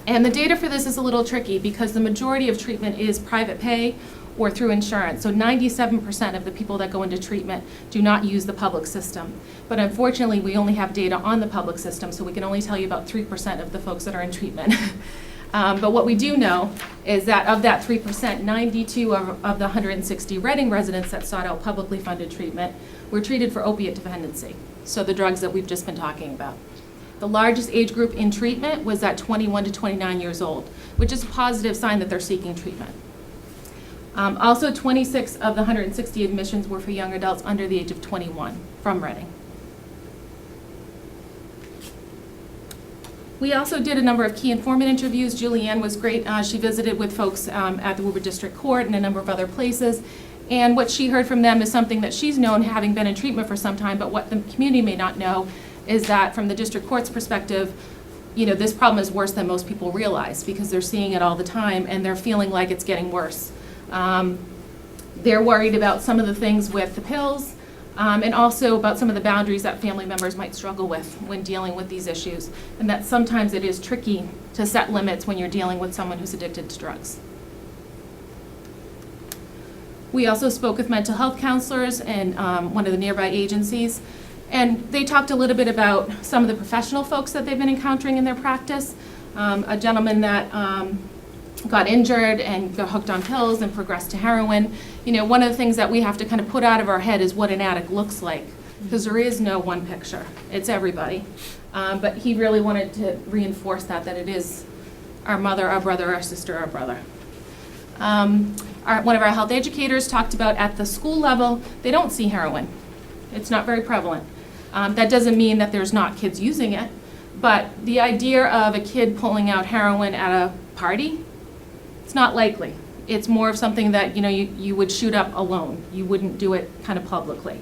And the data for this is a little tricky because the majority of treatment is private pay or through insurance. So 97% of the people that go into treatment do not use the public system. But unfortunately, we only have data on the public system, so we can only tell you about 3% of the folks that are in treatment. But what we do know is that of that 3%, 92 of the 160 Reading residents that sought out publicly funded treatment were treated for opiate dependency, so the drugs that we've just been talking about. The largest age group in treatment was at 21 to 29 years old, which is a positive sign that they're seeking treatment. Also, 26 of the 160 admissions were for young adults under the age of 21 from Reading. We also did a number of key informant interviews. Julianne was great. She visited with folks at the Woburn District Court and a number of other places. And what she heard from them is something that she's known, having been in treatment for some time, but what the community may not know is that from the district court's perspective, you know, this problem is worse than most people realize because they're seeing it all the time and they're feeling like it's getting worse. They're worried about some of the things with the pills and also about some of the boundaries that family members might struggle with when dealing with these issues, and that sometimes it is tricky to set limits when you're dealing with someone who's addicted to drugs. We also spoke with mental health counselors and one of the nearby agencies, and they talked a little bit about some of the professional folks that they've been encountering in their practice. A gentleman that got injured and got hooked on pills and progressed to heroin. You know, one of the things that we have to kind of put out of our head is what an addict looks like, because there is no one picture. It's everybody. But he really wanted to reinforce that it is our mother, our brother, our sister, our brother. One of our health educators talked about at the school level, they don't see heroin. It's not very prevalent. That doesn't mean that there's not kids using it, but the idea of a kid pulling out heroin at a party, it's not likely. It's more of something that, you know, you would shoot up alone. You wouldn't do it kind of publicly.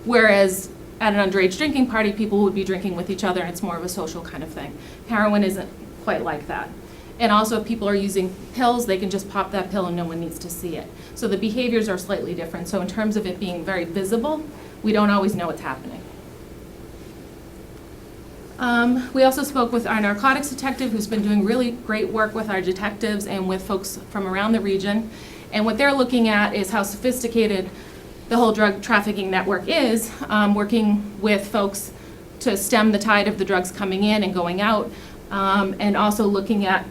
Whereas at an underage drinking party, people would be drinking with each other and it's more of a social kind of thing. Heroin isn't quite like that. And also if people are using pills, they can just pop that pill and no one needs to see it. So the behaviors are slightly different. So in terms of it being very visible, we don't always know what's happening. We also spoke with our narcotics detective, who's been doing really great work with our detectives and with folks from around the region. And what they're looking at is how sophisticated the whole drug trafficking network is, working with folks to stem the tide of the drugs coming in and going out, and also looking at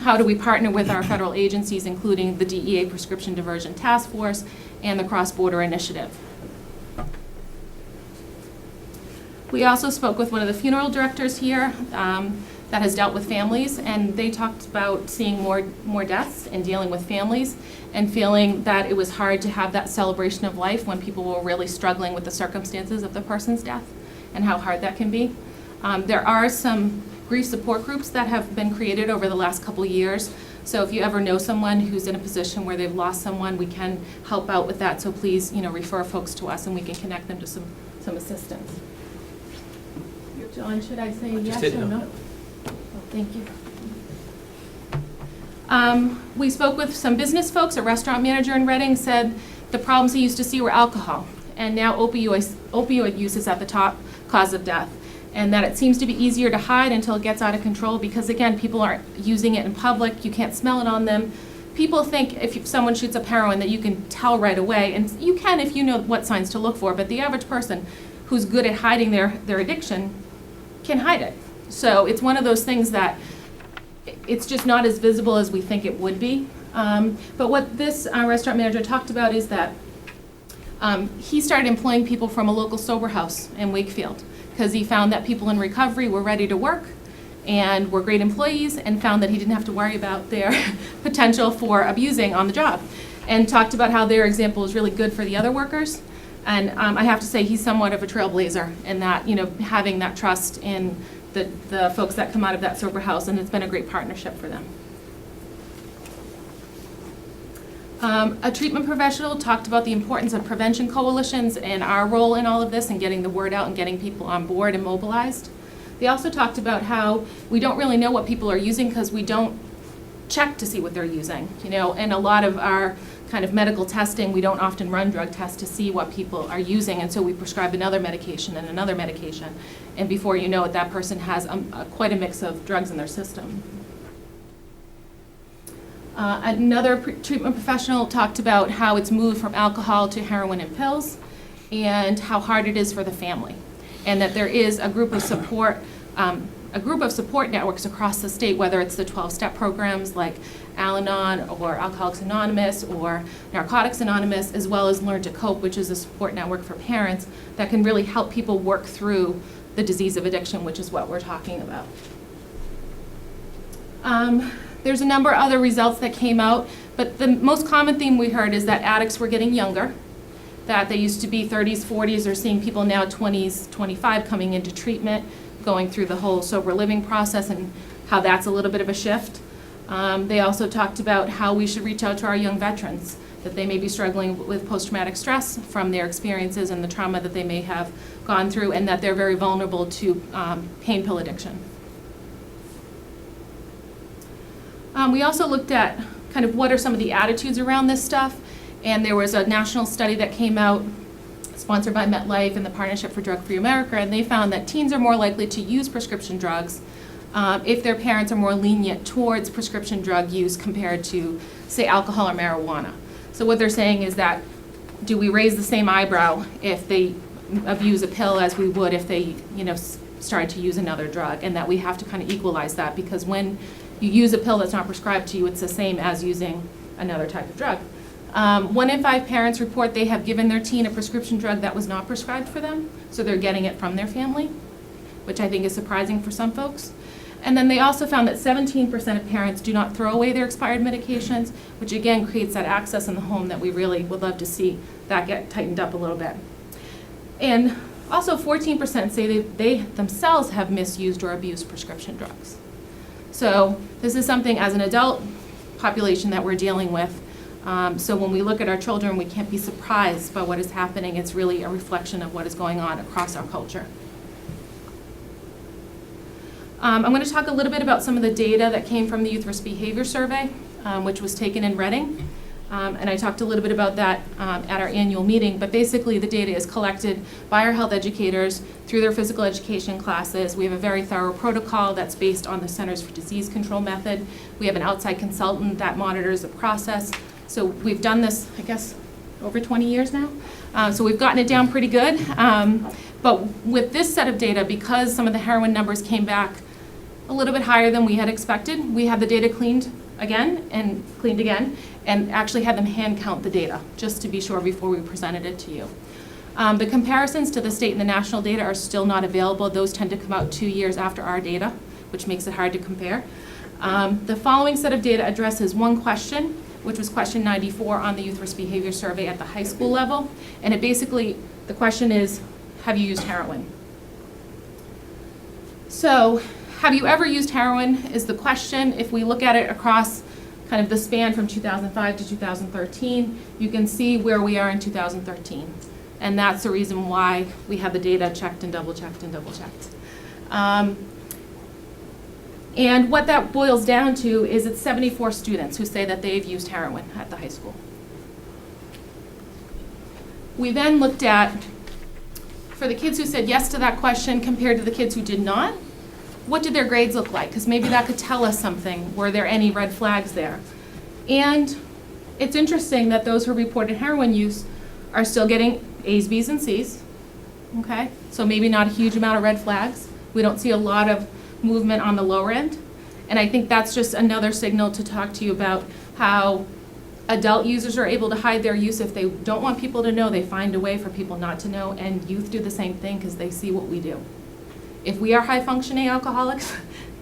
how do we partner with our federal agencies, including the DEA Prescription Diversion Task Force and the Cross Border Initiative. We also spoke with one of the funeral directors here that has dealt with families, and they talked about seeing more deaths and dealing with families and feeling that it was hard to have that celebration of life when people were really struggling with the circumstances of the person's death and how hard that can be. There are some grief support groups that have been created over the last couple of years. So if you ever know someone who's in a position where they've lost someone, we can help out with that. So please, refer folks to us and we can connect them to some assistance. John, should I say yes or no? Oh, thank you. We spoke with some business folks. A restaurant manager in Reading said the problems he used to see were alcohol, and now opioid use is at the top cause of death, and that it seems to be easier to hide until it gets out of control because, again, people aren't using it in public. You can't smell it on them. People think if someone shoots up heroin that you can tell right away, and you can if you know what signs to look for, but the average person who's good at hiding their addiction can hide it. So it's one of those things that it's just not as visible as we think it would be. But what this restaurant manager talked about is that he started employing people from a local sober house in Wakefield because he found that people in recovery were ready to work and were great employees and found that he didn't have to worry about their potential for abusing on the job, and talked about how their example is really good for the other workers. And I have to say he's somewhat of a trailblazer in that, having that trust in the folks that come out of that sober house, and it's been a great partnership for them. A treatment professional talked about the importance of prevention coalitions and our role in all of this and getting the word out and getting people on board and mobilized. They also talked about how we don't really know what people are using because we don't check to see what they're using, and a lot of our kind of medical testing, we don't often run drug tests to see what people are using, and so we prescribe another medication and another medication, and before you know it, that person has quite a mix of drugs in their system. Another treatment professional talked about how it's moved from alcohol to heroin and pills, and how hard it is for the family, and that there is a group of support networks across the state, whether it's the 12-step programs like Al-Anon or Alcoholics Anonymous or Narcotics Anonymous, as well as Learn to Cope, which is a support network for parents that can really help people work through the disease of addiction, which is what we're talking about. There's a number of other results that came out, but the most common theme we heard is that addicts were getting younger, that they used to be 30s, 40s, or seeing people now 20s, 25 coming into treatment, going through the whole sober living process, and how that's a little bit of a shift. They also talked about how we should reach out to our young veterans, that they may be struggling with post-traumatic stress from their experiences and the trauma that they may have gone through, and that they're very vulnerable to pain pill addiction. We also looked at kind of what are some of the attitudes around this stuff, and there was a national study that came out sponsored by MetLife and the Partnership for Drug-Free America, and they found that teens are more likely to use prescription drugs if their parents are more lenient towards prescription drug use compared to, say, alcohol or marijuana. So what they're saying is that, do we raise the same eyebrow if they abuse a pill as we would if they, started to use another drug, and that we have to kind of equalize that, because when you use a pill that's not prescribed to you, it's the same as using another type of drug. 1 in 5 parents report they have given their teen a prescription drug that was not prescribed for them, so they're getting it from their family, which I think is surprising for some folks. And then they also found that 17% of parents do not throw away their expired medications, which again creates that access in the home that we really would love to see that get tightened up a little bit. And also 14% say that they themselves have misused or abused prescription drugs. So this is something as an adult population that we're dealing with. So when we look at our children, we can't be surprised by what is happening. It's really a reflection of what is going on across our culture. I'm going to talk a little bit about some of the data that came from the Youth Risk Behavior Survey, which was taken in Reading. And I talked a little bit about that at our annual meeting, but basically the data is collected by our health educators through their physical education classes. We have a very thorough protocol that's based on the Centers for Disease Control method. We have an outside consultant that monitors the process. So we've done this, I guess, over 20 years now. So we've gotten it down pretty good. But with this set of data, because some of the heroin numbers came back a little bit higher than we had expected, we had the data cleaned again, and actually had them hand count the data, just to be sure before we presented it to you. The comparisons to the state and the national data are still not available. Those tend to come out 2 years after our data, which makes it hard to compare. The following set of data addresses one question, which was question 94 on the Youth Risk Behavior Survey at the high school level. And it basically, the question is, have you used heroin? So, have you ever used heroin is the question. If we look at it across kind of the span from 2005 to 2013, you can see where we are in 2013. And that's the reason why we have the data checked and double-checked and double-checked. And what that boils down to is it's 74 students who say that they've used heroin at the high school. We then looked at, for the kids who said yes to that question compared to the kids who did not, what did their grades look like? Because maybe that could tell us something. Were there any red flags there? And it's interesting that those who reported heroin use are still getting A's, B's, and C's. Okay? So maybe not a huge amount of red flags. We don't see a lot of movement on the lower end. And I think that's just another signal to talk to you about how adult users are able to hide their use. If they don't want people to know, they find a way for people not to know, and youth do the same thing because they see what we do. If we are high-functioning alcoholics,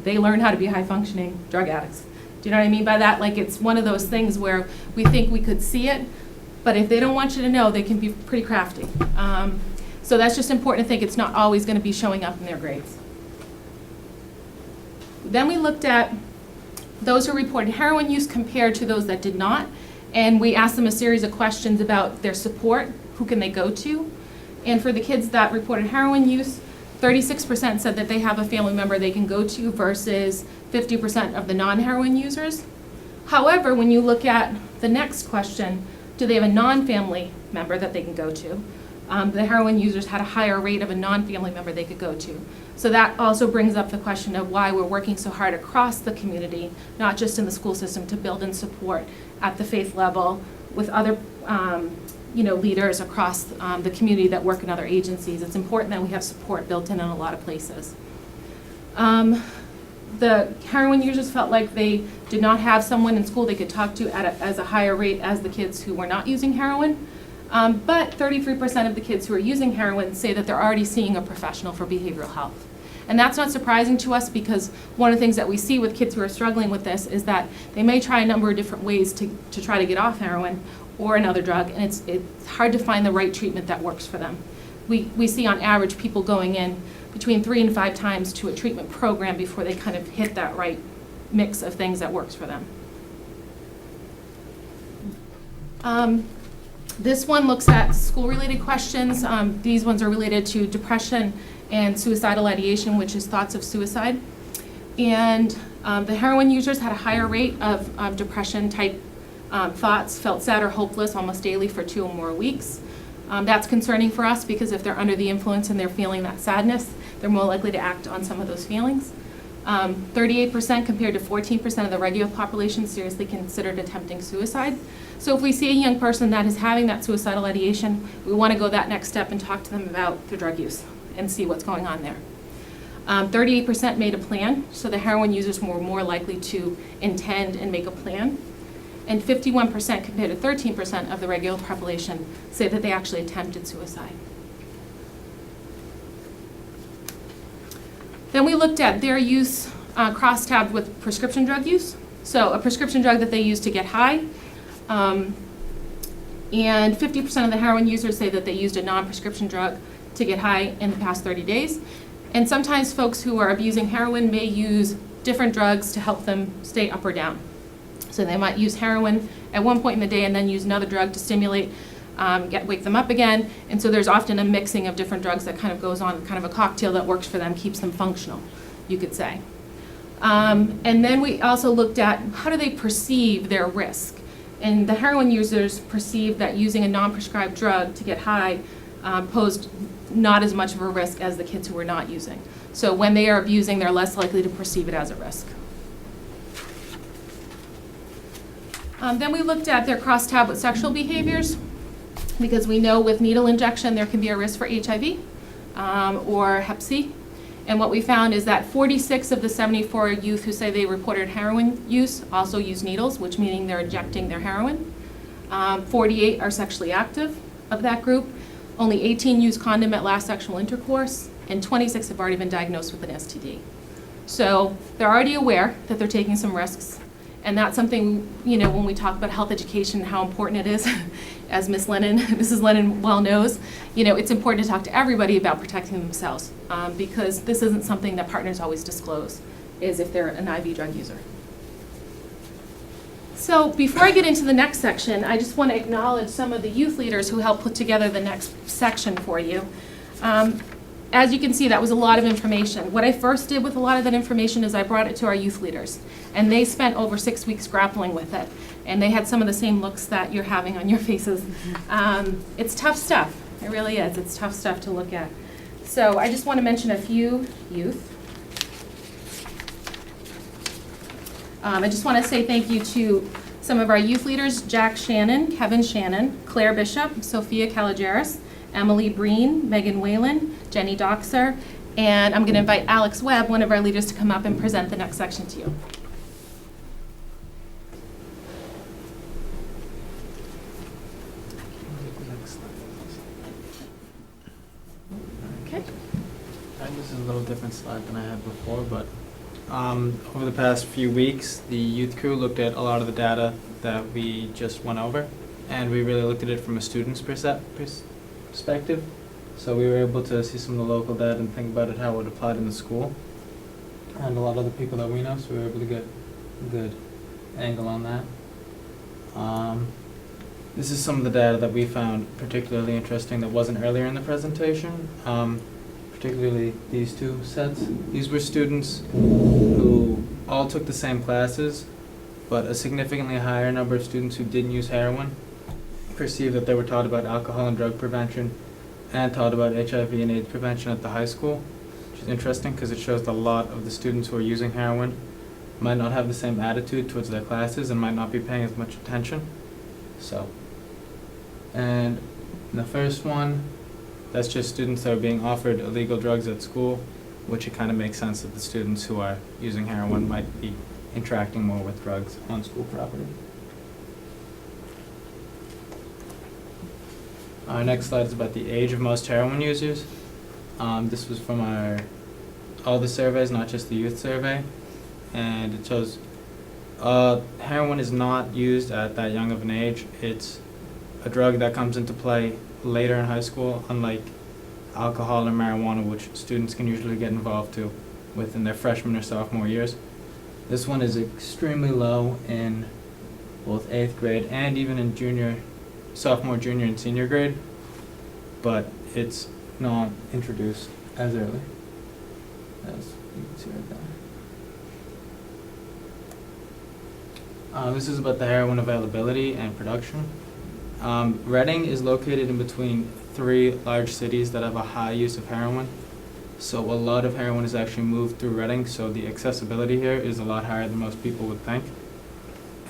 they learn how to be high-functioning drug addicts. Do you know what I mean by that? Like, it's one of those things where we think we could see it, but if they don't want you to know, they can be pretty crafty. So that's just important to think it's not always going to be showing up in their grades. Then we looked at those who reported heroin use compared to those that did not, and we asked them a series of questions about their support, who can they go to, and for the kids that reported heroin use, 36% said that they have a family member they can go to versus 50% of the non-heroin users. However, when you look at the next question, do they have a non-family member that they can go to? The heroin users had a higher rate of a non-family member they could go to. So that also brings up the question of why we're working so hard across the community, not just in the school system, to build and support at the faith level with other leaders across the community that work in other agencies. It's important that we have support built in a lot of places. The heroin users felt like they did not have someone in school they could talk to as a higher rate as the kids who were not using heroin. But 33% of the kids who are using heroin say that they're already seeing a professional for behavioral health. And that's not surprising to us, because one of the things that we see with kids who are struggling with this is that they may try a number of different ways to try to get off heroin or another drug, and it's hard to find the right treatment that works for them. We see on average people going in between 3 and 5 times to a treatment program before they kind of hit that right mix of things that works for them. This one looks at school-related questions. These ones are related to depression and suicidal ideation, which is thoughts of suicide. And the heroin users had a higher rate of depression-type thoughts, felt sad or hopeless almost daily for 2 or more weeks. That's concerning for us, because if they're under the influence and they're feeling that sadness, they're more likely to act on some of those feelings. 38% compared to 14% of the regular population seriously considered attempting suicide. So if we see a young person that is having that suicidal ideation, we want to go that next step and talk to them about their drug use and see what's going on there. 38% made a plan, so the heroin users were more likely to intend and make a plan. And 51% compared to 13% of the regular population say that they actually attempted suicide. Then we looked at their use cross-tabbed with prescription drug use. So a prescription drug that they use to get high. And 50% of the heroin users say that they used a non-prescription drug to get high in the past 30 days. And sometimes folks who are abusing heroin may use different drugs to help them stay up or down. So they might use heroin at one point in the day and then use another drug to stimulate, wake them up again. And so there's often a mixing of different drugs that kind of goes on, kind of a cocktail that works for them, keeps them functional, you could say. And then we also looked at how do they perceive their risk. And the heroin users perceived that using a non-prescribed drug to get high posed not as much of a risk as the kids who were not using. So when they are abusing, they're less likely to perceive it as a risk. Then we looked at their crosstab with sexual behaviors, because we know with needle injection there can be a risk for HIV or Hep C. And what we found is that 46 of the 74 youth who say they reported heroin use also use needles, which meaning they're injecting their heroin. 48 are sexually active of that group. Only 18 use condom at last sexual intercourse, and 26 have already been diagnosed with an STD. So they're already aware that they're taking some risks. And that's something, when we talk about health education, how important it is, as Mrs. Lennon well knows, it's important to talk to everybody about protecting themselves, because this isn't something that partners always disclose, is if they're an IV drug user. So before I get into the next section, I just want to acknowledge some of the youth leaders who helped put together the next section for you. As you can see, that was a lot of information. What I first did with a lot of that information is I brought it to our youth leaders, and they spent over 6 weeks grappling with it, and they had some of the same looks that you're having on your faces. It's tough stuff. It really is. It's tough stuff to look at. So I just want to mention a few youth. I just want to say thank you to some of our youth leaders: Jack Shannon, Kevin Shannon, Claire Bishop, Sophia Caligeris, Emily Breen, Megan Whalen, Jenny Doxer, and I'm going to invite Alex Webb, one of our leaders, to come up and present the next section to you. Okay. This is a little different slide than I had before, but over the past few weeks, the youth crew looked at a lot of the data that we just went over, and we really looked at it from a student's perspective. So we were able to see some of the local data and think about it, how it would apply in the school, and a lot of the people that we know, so we were able to get a good angle on that. This is some of the data that we found particularly interesting that wasn't earlier in the presentation, particularly these two sets. These were students who all took the same classes, but a significantly higher number of students who didn't use heroin perceive that they were taught about alcohol and drug prevention and taught about HIV and AIDS prevention at the high school, which is interesting because it shows that a lot of the students who are using heroin might not have the same attitude towards their classes and might not be paying as much attention. So, and the first one, that's just students that are being offered illegal drugs at school, which it kind of makes sense that the students who are using heroin might be interacting more with drugs on school property. Our next slide is about the age of most heroin users. This was from all the surveys, not just the youth survey, and it shows heroin is not used at that young of an age. It's a drug that comes into play later in high school, unlike alcohol or marijuana, which students can usually get involved to within their freshman or sophomore years. This one is extremely low in both 8th grade and even in sophomore, junior, and senior grade, but it's not introduced as early as you can see right there. This is about the heroin availability and production. Reading is located in between 3 large cities that have a high use of heroin. So a lot of heroin is actually moved through Reading, so the accessibility here is a lot higher than most people would think.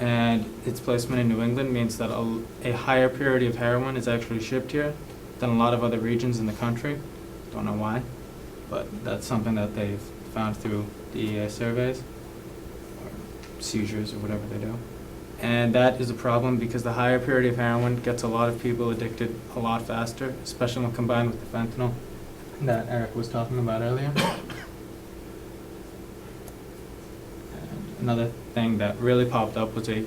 And its placement in New England means that a higher purity of heroin is actually shipped here than a lot of other regions in the country. Don't know why, but that's something that they've found through DEA surveys, or seizures, or whatever they do. And that is a problem because the higher purity of heroin gets a lot of people addicted a lot faster, especially when combined with the fentanyl that Eric was talking about earlier. And another thing that really popped up was a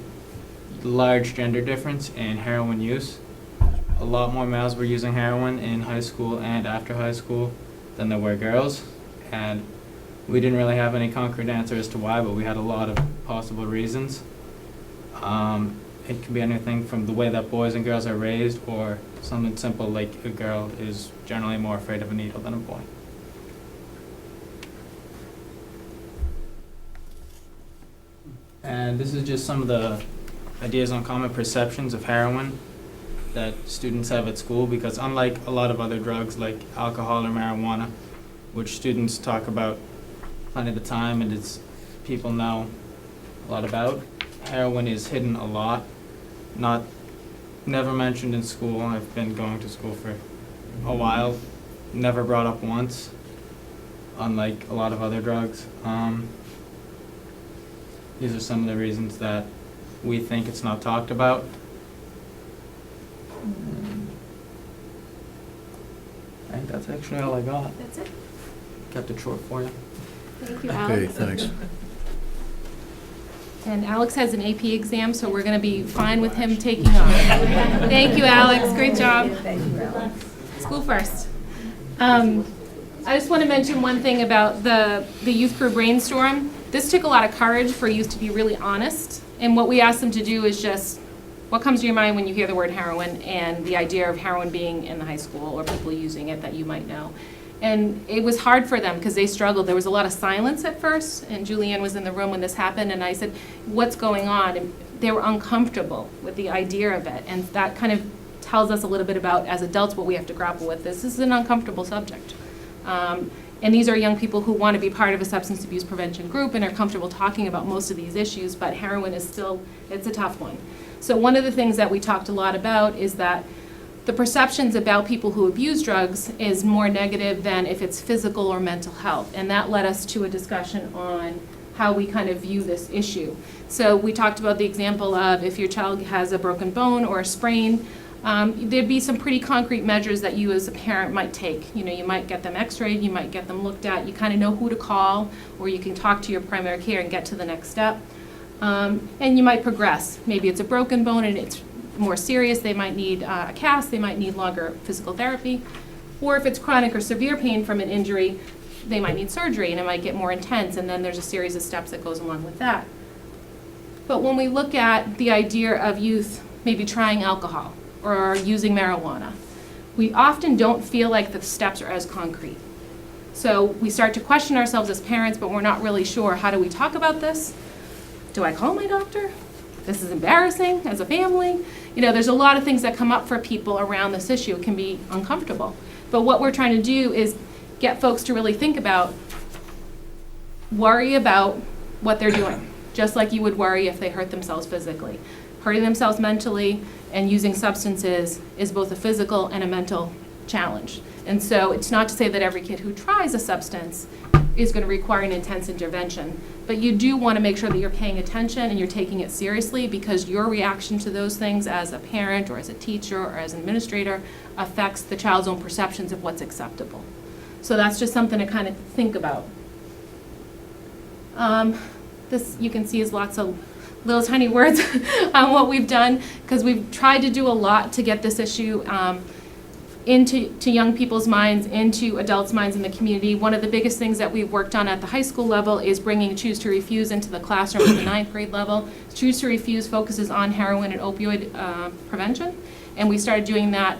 large gender difference in heroin use. A lot more males were using heroin in high school and after high school than there were girls, and we didn't really have any concrete answer as to why, but we had a lot of possible reasons. It could be anything from the way that boys and girls are raised, or something simple like a girl is generally more afraid of a needle than a boy. And this is just some of the ideas on common perceptions of heroin that students have at school, because unlike a lot of other drugs like alcohol or marijuana, which students talk about plenty of the time and it's people know a lot about, heroin is hidden a lot, never mentioned in school. I've been going to school for a while, never brought up once, unlike a lot of other drugs. These are some of the reasons that we think it's not talked about. I think that's actually all I got. That's it. Kept it short for you. Thank you, Okay, Alex. thanks. And Alex has an AP exam, so we're going to be fine with him taking off. Thank you, Alex. Great job. School first. I just want to mention one thing about the youth crew brainstorm. This took a lot of courage for youth to be really honest. And what we asked them to do is just, what comes to your mind when you hear the word heroin and the idea of heroin being in the high school or people using it that you might know. And it was hard for them because they struggled. There was a lot of silence at first, and Julianne was in the room when this happened, and I said, what's going on? And they were uncomfortable with the idea of it, and that kind of tells us a little bit about, as adults, what we have to grapple with. This is an uncomfortable subject. And these are young people who want to be part of a substance abuse prevention group and are comfortable talking about most of these issues, but heroin is still, it's a tough one. So one of the things that we talked a lot about is that the perceptions about people who abuse drugs is more negative than if it's physical or mental health. And that led us to a discussion on how we kind of view this issue. So we talked about the example of if your child has a broken bone or a sprain, there'd be some pretty concrete measures that you as a parent might take. You know, you might get them x-rayed, you might get them looked at, you kind of know who to call, or you can talk to your primary care and get to the next step. And you might progress. Maybe it's a broken bone and it's more serious, they might need a cast, they might need longer physical therapy. Or if it's chronic or severe pain from an injury, they might need surgery and it might get more intense, and then there's a series of steps that goes along with that. But when we look at the idea of youth maybe trying alcohol or using marijuana, we often don't feel like the steps are as concrete. So we start to question ourselves as parents, but we're not really sure, how do we talk about this? Do I call my doctor? this is embarrassing as a family. You know, there's a lot of things that come up for people around this issue. It can be uncomfortable. But what we're trying to do is get folks to really think about, worry about what they're doing, just like you would worry if they hurt themselves physically. Hurting themselves mentally and using substances is both a physical and a mental challenge. And so it's not to say that every kid who tries a substance is going to require an intense intervention, but you do want to make sure that you're paying attention and you're taking it seriously, because your reaction to those things as a parent or as a teacher or as an administrator affects the child's own perceptions of what's acceptable. So that's just something to kind of think about. This, you can see, is lots of little tiny words on what we've done, because we've tried to do a lot to get this issue into young people's minds, into adults' minds in the community. One of the biggest things that we've worked on at the high school level is bringing Choose to Refuse into the classroom at the 9th grade level. Choose to Refuse focuses on heroin and opioid prevention, and we started doing that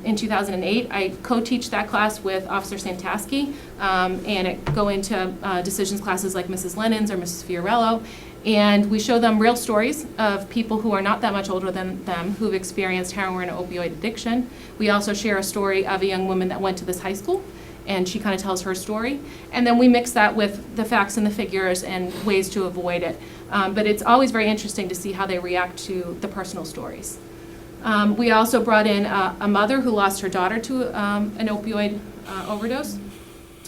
in 2008. I co-teach that class with Officer Santaski, and it go into decisions classes like Mrs. Lennon's or Mrs. Fiorello, and we show them real stories of people who are not that much older than them who've experienced heroin or opioid addiction. We also share a story of a young woman that went to this high school, and she kind of tells her story. And then we mix that with the facts and the figures and ways to avoid it. But it's always very interesting to see how they react to the personal stories. We also brought in a mother who lost her daughter to an opioid overdose,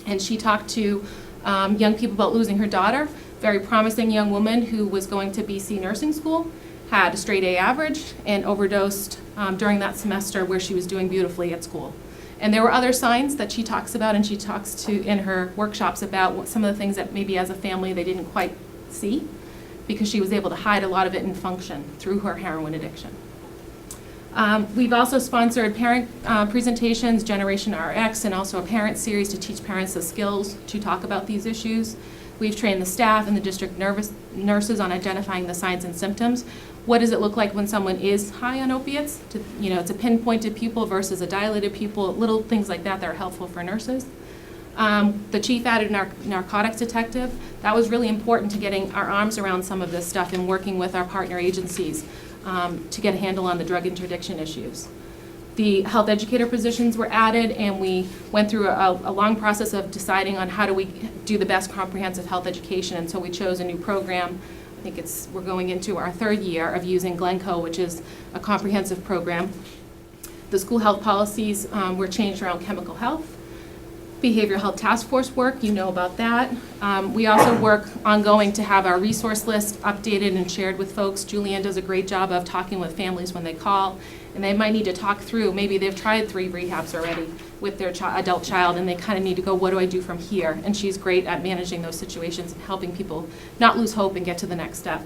and she talked to young people about losing her daughter. Very promising young woman who was going to BC nursing school, had a straight A average, and overdosed during that semester where she was doing beautifully at school. And there were other signs that she talks about, and she talks to in her workshops about what some of the things that maybe as a family they didn't quite see, because she was able to hide a lot of it and function through her heroin addiction. We've also sponsored parent presentations, Generation RX, and also a parent series to teach parents the skills to talk about these issues. We've trained the staff and the district nurses on identifying the signs and symptoms. What does it look like when someone is high on opiates? It's a pinpointed pupil versus a dilated pupil, little things like that that are helpful for nurses. The chief added narcotics detective. That was really important to getting our arms around some of this stuff and working with our partner agencies to get a handle on the drug interdiction issues. The health educator positions were added, and we went through a long process of deciding on how do we do the best comprehensive health education, and so we chose a new program. I think we're going into our 3rd year of using Glencoe, which is a comprehensive program. The school health policies were changed around chemical health. Behavioral health task force work, you know about that. We also work ongoing to have our resource list updated and shared with folks. Julianne does a great job of talking with families when they call, and they might need to talk through, maybe they've tried 3 rehabs already with their adult child, and they kind of need to go, what do I do from here? And she's great at managing those situations and helping people not lose hope and get to the next step.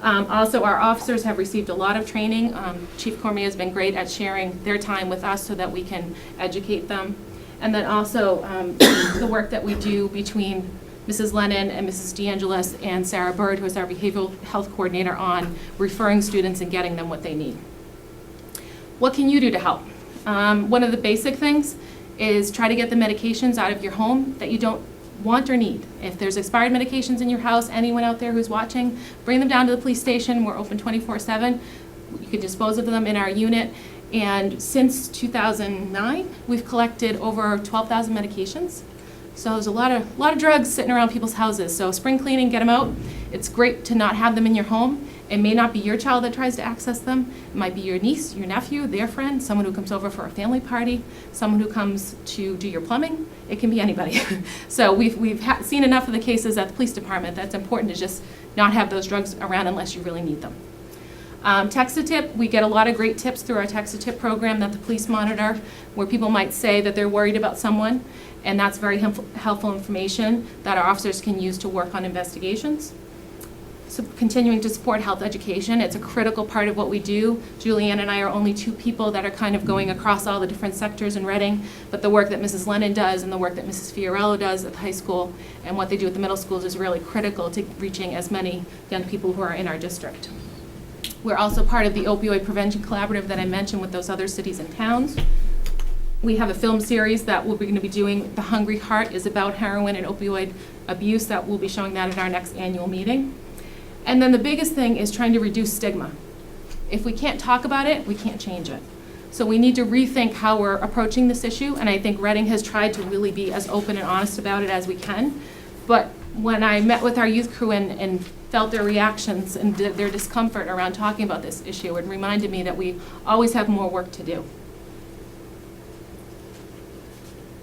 Also, our officers have received a lot of training. Chief Cormier has been great at sharing their time with us so that we can educate them. And then also the work that we do between Mrs. Lennon and Mrs. DeAngelis and Sarah Bird, who is our behavioral health coordinator, on referring students and getting them what they need. What can you do to help? One of the basic things is try to get the medications out of your home that you don't want or need. If there's expired medications in your house, anyone out there who's watching, bring them down to the police station. We're open 24/7. You can dispose of them in our unit. And since 2009, we've collected over 12,000 medications. So there's a lot of drugs sitting around people's houses. So spring cleaning, get them out. It's great to not have them in your home. It may not be your child that tries to access them. It might be your niece, your nephew, their friend, someone who comes over for a family party, someone who comes to do your plumbing. It can be anybody. So we've seen enough of the cases at the police department that's important to just not have those drugs around unless you really need them. Text-a-tip, we get a lot of great tips through our text-a-tip program that the police monitor, where people might say that they're worried about someone, and that's very helpful information that our officers can use to work on investigations. So continuing to support health education, it's a critical part of what we do. Julianne and I are only 2 people that are kind of going across all the different sectors in Reading, but the work that Mrs. Lennon does and the work that Mrs. Fiorello does at the high school and what they do at the middle schools is really critical to reaching as many young people who are in our district. We're also part of the Opioid Prevention Collaborative that I mentioned with those other cities and towns. We have a film series that we're going to be doing. The Hungry Heart is about heroin and opioid abuse. That we'll be showing that at our next annual meeting. And then the biggest thing is trying to reduce stigma. If we can't talk about it, we can't change it. So we need to rethink how we're approaching this issue, and I think Reading has tried to really be as open and honest about it as we can. But when I met with our youth crew and felt their reactions and their discomfort around talking about this issue, it reminded me that we always have more work to do.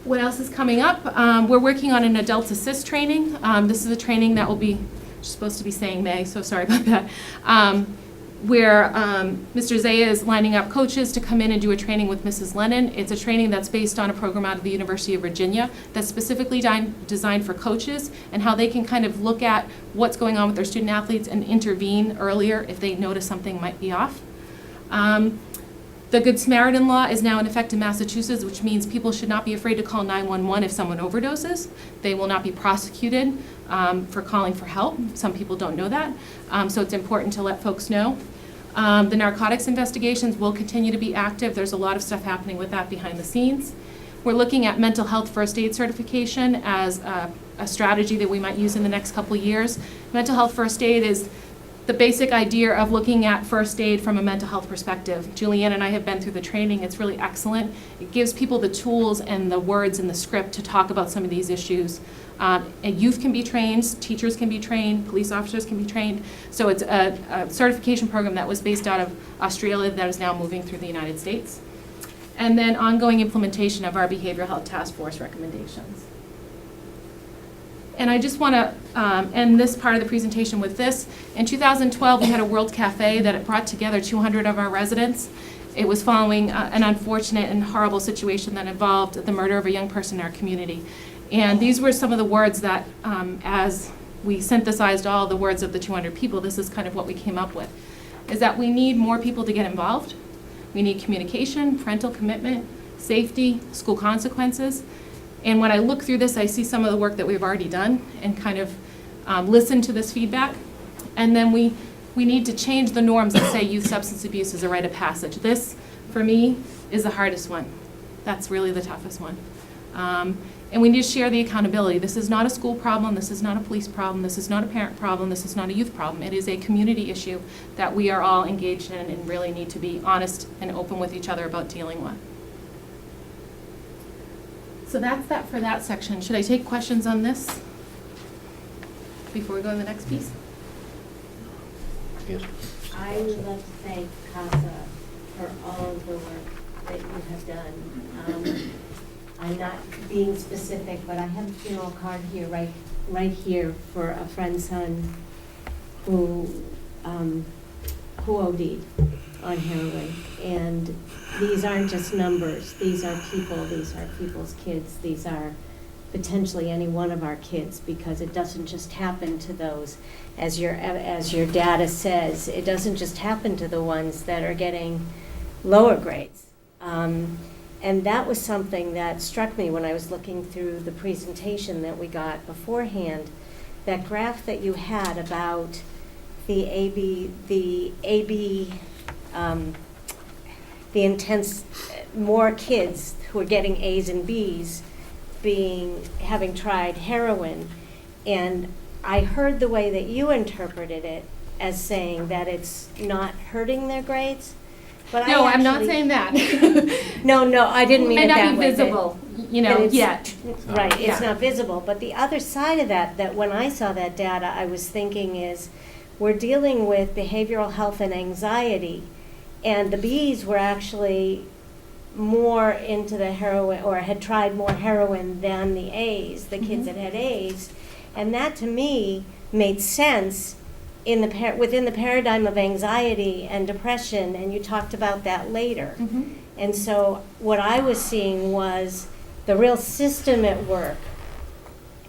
What else is coming up? We're working on an Adults Assist training. This is a training that will be, supposed to be saying May, so sorry about that, where Mr. Zaya is lining up coaches to come in and do a training with Mrs. Lennon. It's a training that's based on a program out of the University of Virginia that's specifically designed for coaches and how they can kind of look at what's going on with their student athletes and intervene earlier if they notice something might be off. The Good Samaritan law is now in effect in Massachusetts, which means people should not be afraid to call 911 if someone overdoses. They will not be prosecuted for calling for help. Some people don't know that, so it's important to let folks know. The narcotics investigations will continue to be active. There's a lot of stuff happening with that behind the scenes. We're looking at mental health first aid certification as a strategy that we might use in the next couple years. Mental health first aid is the basic idea of looking at first aid from a mental health perspective. Julianne and I have been through the training. It's really excellent. It gives people the tools and the words and the script to talk about some of these issues. And youth can be trained, teachers can be trained, police officers can be trained. So it's a certification program that was based out of Australia that is now moving through the United States. And then ongoing implementation of our behavioral health task force recommendations. And I just want to end this part of the presentation with this. In 2012, we had a World Cafe that brought together 200 of our residents. It was following an unfortunate and horrible situation that involved the murder of a young person in our community. And these were some of the words that, as we synthesized all the words of the 200 people, this is kind of what we came up with, is that we need more people to get involved. We need communication, parental commitment, safety, school consequences. And when I look through this, I see some of the work that we've already done and kind of listen to this feedback. And then we need to change the norms that say youth substance abuse is a rite of passage. This, for me, is the hardest one. That's really the toughest one. And we need to share the accountability. This is not a school problem. This is not a police problem. This is not a parent problem. This is not a youth problem. It is a community issue that we are all engaged in and really need to be honest and open with each other about dealing with. So that's that for that section. Should I take questions on this before we go to the next piece? Yes. I would like to thank CASA for all of the work that you have done. I'm not being specific, but I have a funeral card here, right here, for a friend's son who OD'd on heroin. And these aren't just numbers. These are people. These are people's kids. These are potentially any one of our kids, because it doesn't just happen to those, as your data says, it doesn't just happen to the ones that are getting lower grades. And that was something that struck me when I was looking through the presentation that we got beforehand. That graph that you had about the intense, more kids who are getting A's and B's having tried heroin. And I heard the way that you interpreted it as saying that it's not hurting their grades. But no, I'm not saying that. No, I didn't mean it that way. It may not be visible, yet. Right, it's Yeah. not visible. But the other side of that when I saw that data, I was thinking is, we're dealing with behavioral health and anxiety, and the B's were actually more into the heroin, or had tried more heroin than the A's, the kids that had A's. And that, to me, made sense within the paradigm of anxiety and depression, and you talked about that later. And so what I was seeing was the real system at work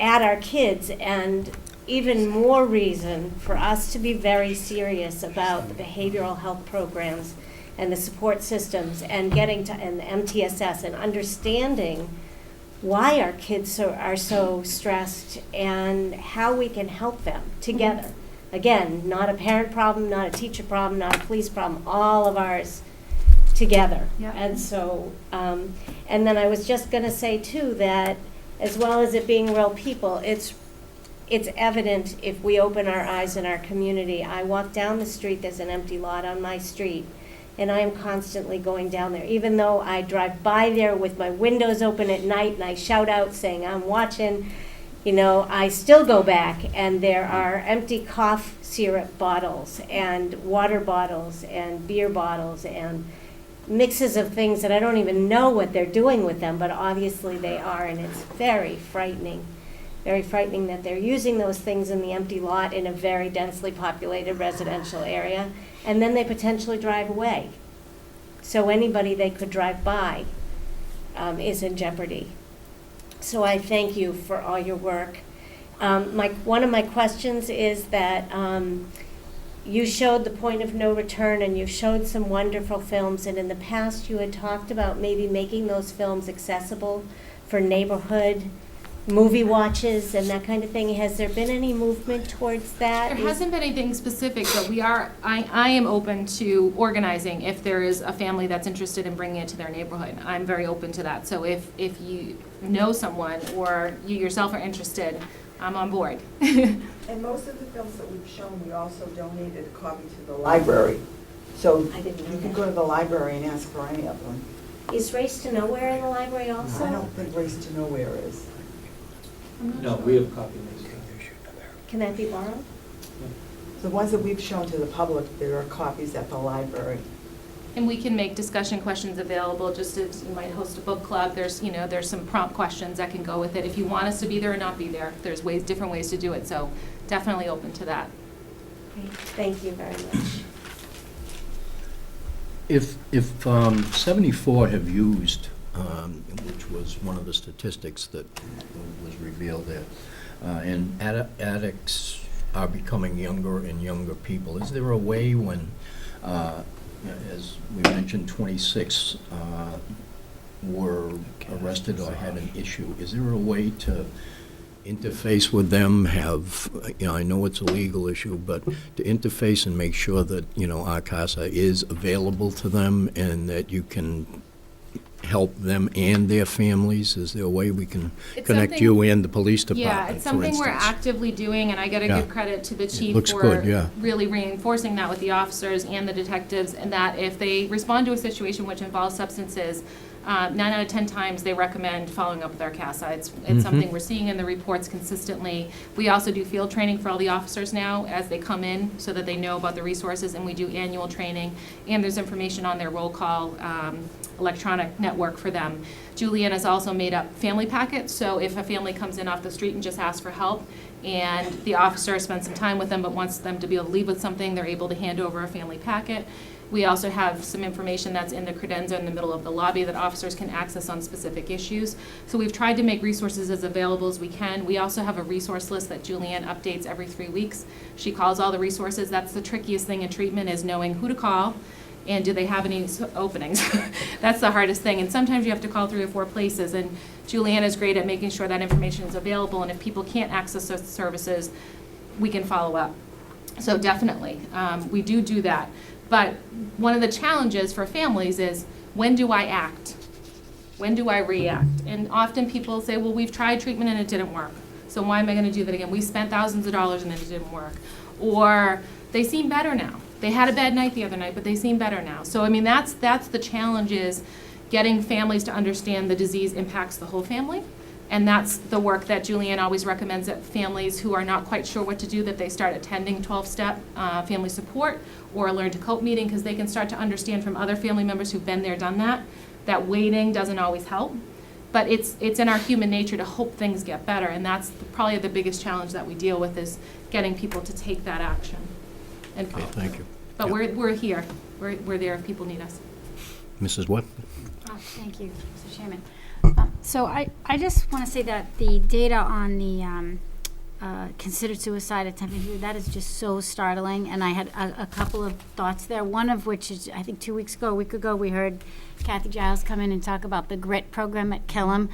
at our kids, and even more reason for us to be very serious about the behavioral health programs and the support systems, and getting to and the MTSS, and understanding why our kids are so stressed and how we can help them together. Again, not a parent problem, not a teacher problem, not a police problem, all of ours together. Yeah. And so, and then I was just going to say too that, as well as it being real people, it's it's evident if we open our eyes in our community. I walk down the street, there's an empty lot on my street, and I am constantly going down there. Even though I drive by there with my windows open at night and I shout out saying, I'm watching, you know, I still go back and there are empty cough syrup bottles and water bottles and beer bottles and mixes of things that I don't even know what they're doing with them, but obviously they are, and it's very frightening. Very frightening that they're using those things in the empty lot in a very densely populated residential area, and then they potentially drive away. So anybody they could drive by is in jeopardy. So I thank you for all your work. One of my questions is that you showed the point of no return, and you showed some wonderful films, and in the past you had talked about maybe making those films accessible for neighborhood movie watches and that kind of thing. Has there been any movement towards that? There hasn't been anything specific, but I am open to organizing if there is a family that's interested in bringing it to their neighborhood. I'm very open to that. So if you know someone or you yourself are interested, I'm on board. And most of the films that we've shown, we also donated a copy to the library. So you can go to the library and ask for any of them. Is Race to Nowhere in the library also? I don't think Race to Nowhere is. No, we have copies. Can that be borrowed? The ones that we've shown to the public, there are copies at the library. And we can make discussion questions available, just as you might host a book club. There's some prompt questions that can go with it. If you want us to be there or not be there, there's different ways to do it. So definitely open to that. Great. Thank you very much. If 74 have used, which was one of the statistics that was revealed there, and addicts are becoming younger and younger people, is there a way when, as we mentioned, 26 were arrested or had an issue, is there a way to interface with them, have, I know it's a legal issue, but to interface and make sure that, ARCASA is available to them and that you can help them and their families? Is there a way we can connect you and the police department, Yeah, it's something we're actively doing, and I got to give credit to the chief looks for good, yeah. really reinforcing that with the officers and the detectives, and that if they respond to a situation which involves substances, 9 out of 10 times they recommend following up with our CASA. It's something we're seeing in the reports consistently. We also do field training for all the officers now as they come in so that they know about the resources, and we do annual training, and there's information on their roll call electronic network for them. Julianne has also made up family packets, so if a family comes in off the street and just asks for help, and the officer spends some time with them but wants them to be able to leave with something, they're able to hand over a family packet. We also have some information that's in the credenza in the middle of the lobby that officers can access on specific issues. So we've tried to make resources as available as we can. We also have a resource list that Julianne updates every 3 weeks. She calls all the resources. That's the trickiest thing in treatment, is knowing who to call and do they have any openings. That's the hardest thing. And sometimes you have to call 3 or 4 places. And Julianne is great at making sure that information is available. And if people can't access those services, we can follow up. So definitely, we do that. But one of the challenges for families is, when do I act? When do I react? And often people say, well, we've tried treatment and it didn't work, so why am I going to do that again? We spent thousands of dollars and it didn't work. Or they seem better now. They had a bad night the other night, but they seem better now. So, I mean, that's the challenge, is getting families to understand the disease impacts the whole family. And that's the work that Julianne always recommends, that families who are not quite sure what to do, that they start attending 12-step family support or a Learn to Cope meeting, because they can start to understand from other family members who've been there, done that, that waiting doesn't always help. But it's in our human nature to hope things get better, and that's probably the biggest challenge that we deal with, is getting people to take that action. And Okay, thank you. But we're here. We're there if people need us. Mrs. What? Thank you, Mr. Chairman. So I just want to say that the data on the considered suicide, attempted suicide, that is just so startling, and I had a couple of thoughts there. One of which is, I think 2 weeks ago, a week ago, we heard Kathy Giles come in and talk about the GRIT program at Killam,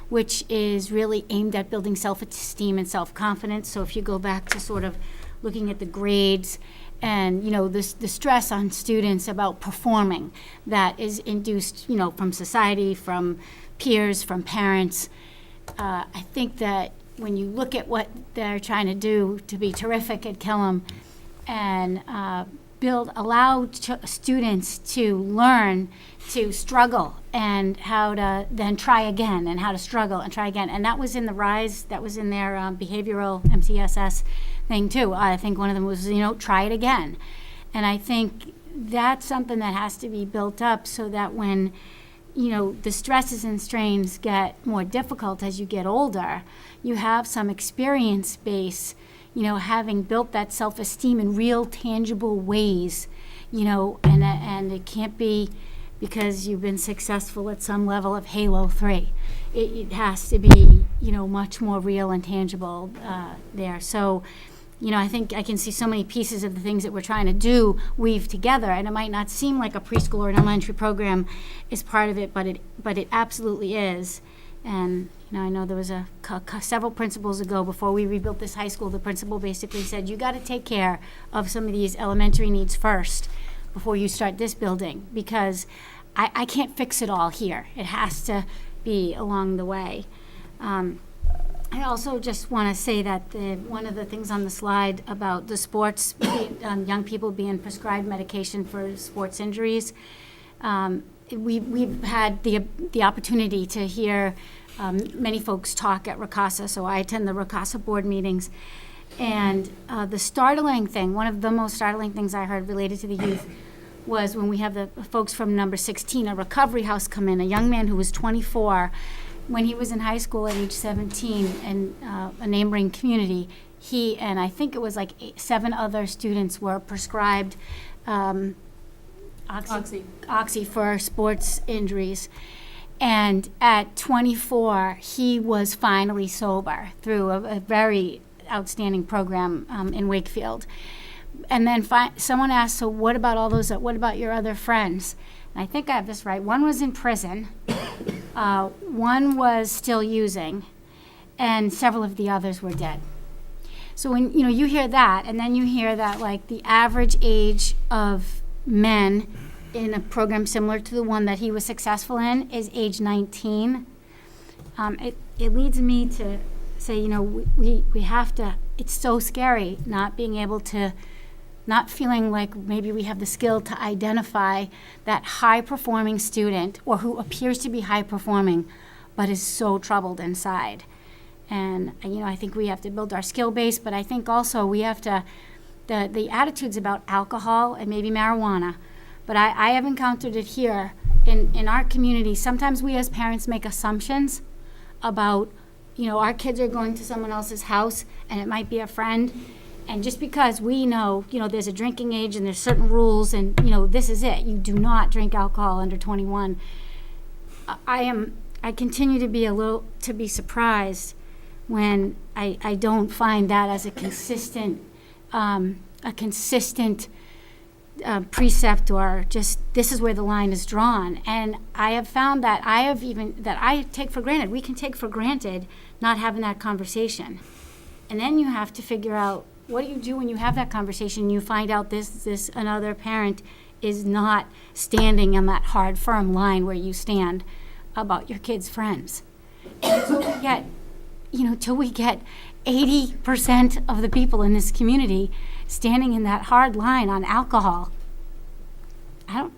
which is really aimed at building self-esteem and self-confidence. So if you go back to sort of looking at the grades and, the stress on students about performing that is induced, from society, from peers, from parents, I think that when you look at what they're trying to do to be terrific at Killam and allow students to learn to struggle and how to then try again and how to struggle and try again. And that was in the RISE, that was in their behavioral MTSS thing too. I think one of them was, try it again. And I think that's something that has to be built up so that when, the stresses and strains get more difficult as you get older, you have some experience base, having built that self-esteem in real tangible ways, and it can't be because you've been successful at some level of Halo 3. It has to be, much more real and tangible there. So, I think I can see so many pieces of the things that we're trying to do weave together, and it might not seem like a preschool or an elementary program is part of it, but it absolutely is. And I know there was several principals ago before we rebuilt this high school. The principal basically said, you got to take care of some of these elementary needs first before you start this building, because I can't fix it all here. It has to be along the way. I also just want to say that one of the things on the slide about the sports, young people being prescribed medication for sports injuries, we've had the opportunity to hear many folks talk at RCASA, so I attend the RCASA board meetings. And the startling thing, one of the most startling things I heard related to the youth was when we have the folks from number 16, a recovery house, come in, a young man who was 24. When he was in high school at age 17 in a neighboring community, he and I think it was like 7 other students were prescribed Oxy for sports injuries. And at 24, he was finally sober through a very outstanding program in Wakefield. And then someone asked, so what about all those, what about your other friends? And I think I have this right. One was in prison, one was still using, and several of the others were dead. So when you hear that, and then you hear that like the average age of men in a program similar to the one that he was successful in is age 19. It leads me to say, we have to, it's so scary not being able to, not feeling like maybe we have the skill to identify that high-performing student or who appears to be high-performing but is so troubled inside. And, I think we have to build our skill base, but I think also we have to, the attitudes about alcohol and maybe marijuana, but I have encountered it here in our community. Sometimes we as parents make assumptions about, our kids are going to someone else's house and it might be a friend. And just because we know, there's a drinking age and there's certain rules and, this is it. You do not drink alcohol under 21. I continue to be surprised when I don't find that as a consistent precept, or just this is where the line is drawn. And I have found that I take for granted, we can take for granted not having that conversation. And then you have to figure out, what do you do when you have that conversation? You find out this another parent is not standing on that hard, firm line where you stand about your kids' friends. Until we get 80% of the people in this community standing in that hard line on alcohol. That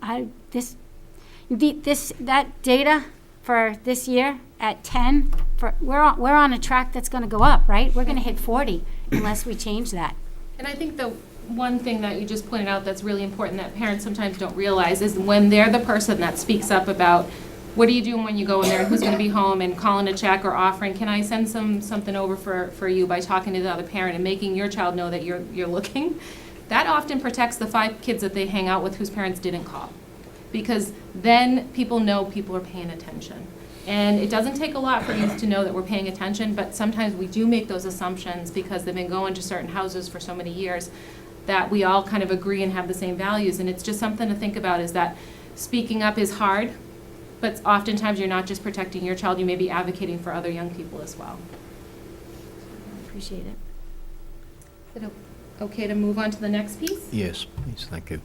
data for this year at 10, we're on a track that's going to go up, right? We're going to hit 40 unless we change that. And I think the one thing that you just pointed out that's really important that parents sometimes don't realize is when they're the person that speaks up about what are you doing when you go in there and who's going to be home and calling a check or offering, can I send something over for you by talking to the other parent and making your child know that you're looking, that often protects the 5 kids that they hang out with whose parents didn't call. Because then people know people are paying attention. And it doesn't take a lot for youth to know that we're paying attention, but sometimes we do make those assumptions because they've been going to certain houses for so many years that we all kind of agree and have the same values. And it's just something to think about, is that speaking up is hard, but oftentimes you're not just protecting your child, you may be advocating for other young people as well. Appreciate it. Is it okay to move on to the next piece? Yes, please, thank you.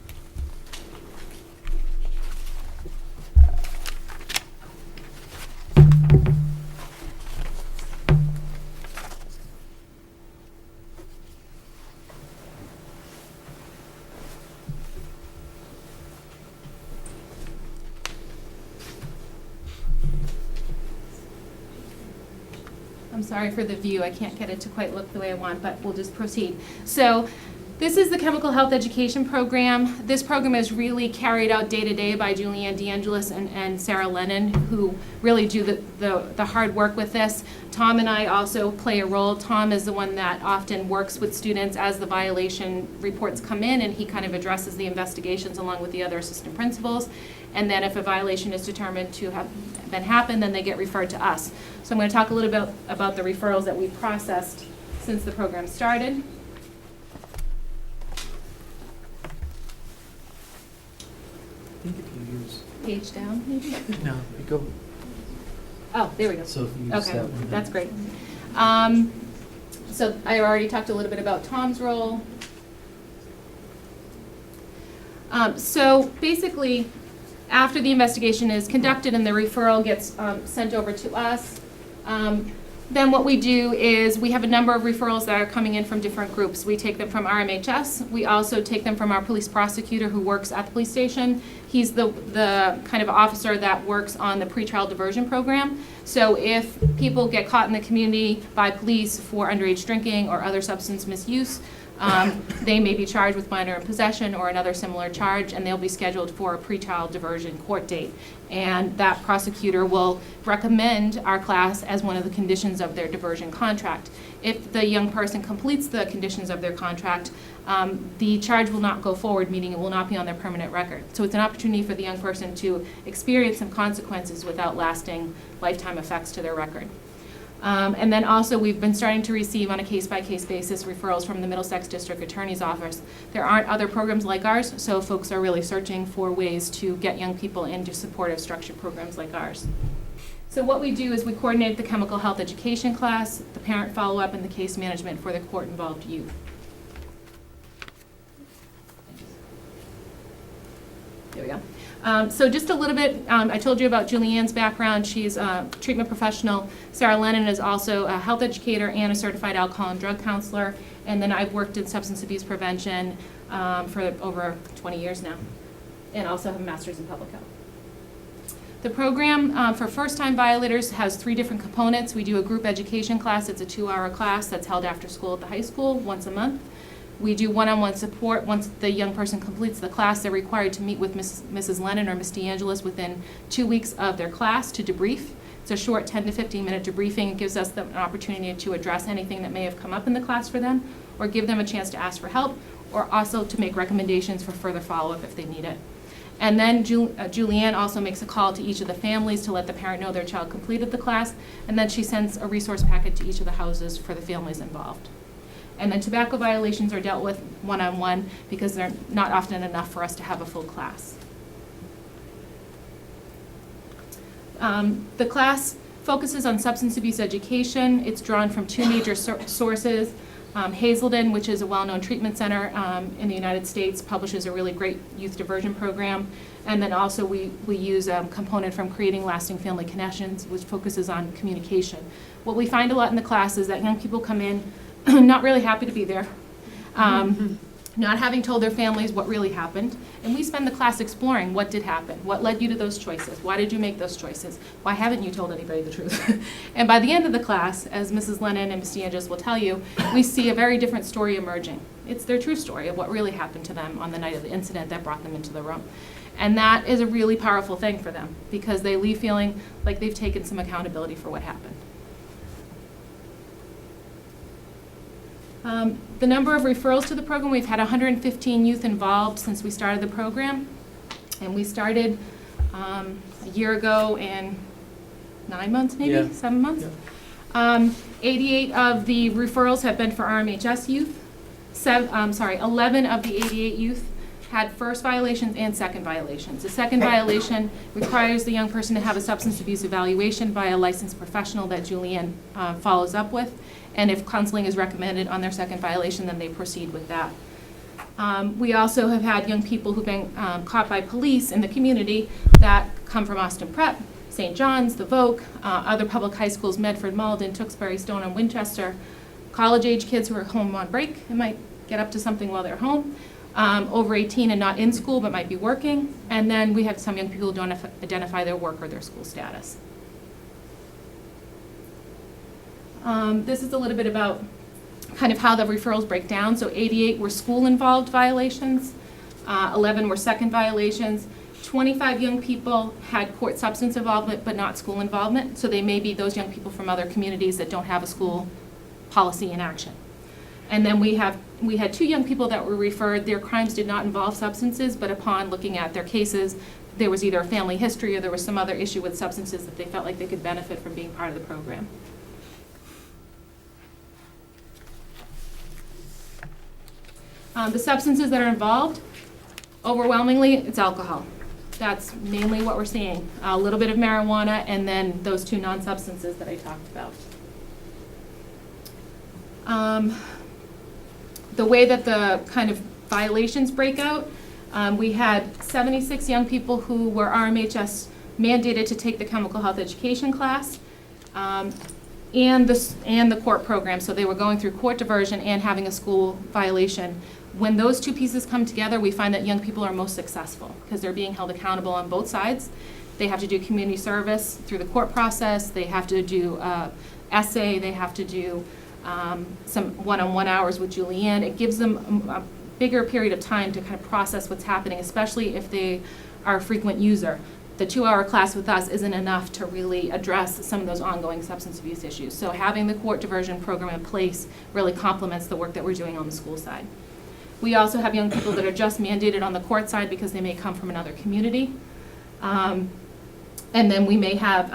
sorry for the view, I can't get it to quite look the way I want, but we'll just proceed. So this is the Chemical Health Education Program. This program is really carried out day to day by Julianne DeAngelis and Sarah Lennon, who really do the hard work with this. Tom and I also play a role. Tom is the one that often works with students as the violation reports come in, and he kind of addresses the investigations along with the other assistant principals. And then if a violation is determined to have been happened, then they get referred to us. So I'm going to talk a little bit about the referrals that we've processed since the program started. I think if you use, Page down, maybe? no, you go, Oh, there we go. so if you use Okay, that one. that's great. So I already talked a little bit about Tom's role. So basically, after the investigation is conducted and the referral gets sent over to us, then what we do is we have a number of referrals that are coming in from different groups. We take them from RMHS. We also take them from our police prosecutor who works at the police station. He's the kind of officer that works on the pretrial diversion program. So if people get caught in the community by police for underage drinking or other substance misuse, they may be charged with minor in possession or another similar charge, and they'll be scheduled for a pretrial diversion court date. And that prosecutor will recommend our class as one of the conditions of their diversion contract. If the young person completes the conditions of their contract, the charge will not go forward, meaning it will not be on their permanent record. So it's an opportunity for the young person to experience some consequences without lasting lifetime effects to their record. And then also, we've been starting to receive on a case-by-case basis referrals from the Middlesex District Attorney's Office. There aren't other programs like ours, so folks are really searching for ways to get young people into supportive structured programs like ours. So what we do is we coordinate the chemical health education class, the parent follow-up, and the case management for the court-involved youth. There we go. So just a little bit, I told you about Julianne's background. She's a treatment professional. Sarah Lennon is also a health educator and a certified alcohol and drug counselor. And then I've worked in substance abuse prevention for over 20 years now, and also have a master's in public health. The program for first-time violators has 3 different components. We do a group education class. It's a 2-hour class that's held after school at the high school once a month. We do one-on-one support. Once the young person completes the class, they're required to meet with Mrs. Lennon or Ms. DeAngelis within 2 weeks of their class to debrief. It's a short 10 to 15-minute debriefing. It gives us an opportunity to address anything that may have come up in the class for them, or give them a chance to ask for help, or also to make recommendations for further follow-up if they need it. And then Julianne also makes a call to each of the families to let the parent know their child completed the class, and then she sends a resource packet to each of the houses for the families involved. And then tobacco violations are dealt with one-on-one because they're not often enough for us to have a full class. The class focuses on substance abuse education. It's drawn from 2 major sources. Hazelden, which is a well-known treatment center in the United States, publishes a really great youth diversion program. And then also we use a component from Creating Lasting Family Connections, which focuses on communication. What we find a lot in the class is that young people come in not really happy to be there, not having told their families what really happened. And we spend the class exploring what did happen, what led you to those choices, why did you make those choices, why haven't you told anybody the truth? And by the end of the class, as Mrs. Lennon and Ms. DeAngelis will tell you, we see a very different story emerging. It's their true story of what really happened to them on the night of the incident that brought them into the room. And that is a really powerful thing for them because they leave feeling like they've taken some accountability for what happened. The number of referrals to the program, we've had 115 youth involved since we started the program. And we started a year ago and 9 months, maybe? Yeah. 7 months? Yeah. 88 of the referrals have been for RMHS youth. 11 of the 88 youth had first violations and second violations. The second violation requires the young person to have a substance abuse evaluation by a licensed professional that Julianne follows up with. And if counseling is recommended on their second violation, then they proceed with that. We also have had young people who've been caught by police in the community that come from Austin Prep, St. John's, the Voc, other public high schools, Medford, Malden, Tewksbury, Stone, and Winchester, college-age kids who are home on break and might get up to something while they're home, over 18 and not in school but might be working, and then we have some young people who don't identify their work or their school status. This is a little bit about kind of how the referrals break down. So 88 were school-involved violations, 11 were second violations, 25 young people had court substance involvement but not school involvement. So they may be those young people from other communities that don't have a school policy in action. And then we had 2 young people that were referred. Their crimes did not involve substances, but upon looking at their cases, there was either a family history or there was some other issue with substances that they felt like they could benefit from being part of the program. The substances that are involved, overwhelmingly, it's alcohol. That's mainly what we're seeing. A little bit of marijuana and then those 2 non-substances that I talked about. The way that the kind of violations break out, we had 76 young people who were RMHS mandated to take the chemical health education class and the court program. So they were going through court diversion and having a school violation. When those 2 pieces come together, we find that young people are most successful because they're being held accountable on both sides. They have to do community service through the court process. They have to do essay. They have to do some one-on-one hours with Julianne. It gives them a bigger period of time to kind of process what's happening, especially if they are a frequent user. The 2-hour class with us isn't enough to really address some of those ongoing substance abuse issues. So having the court diversion program in place really complements the work that we're doing on the school side. We also have young people that are just mandated on the court side because they may come from another community. And then we may have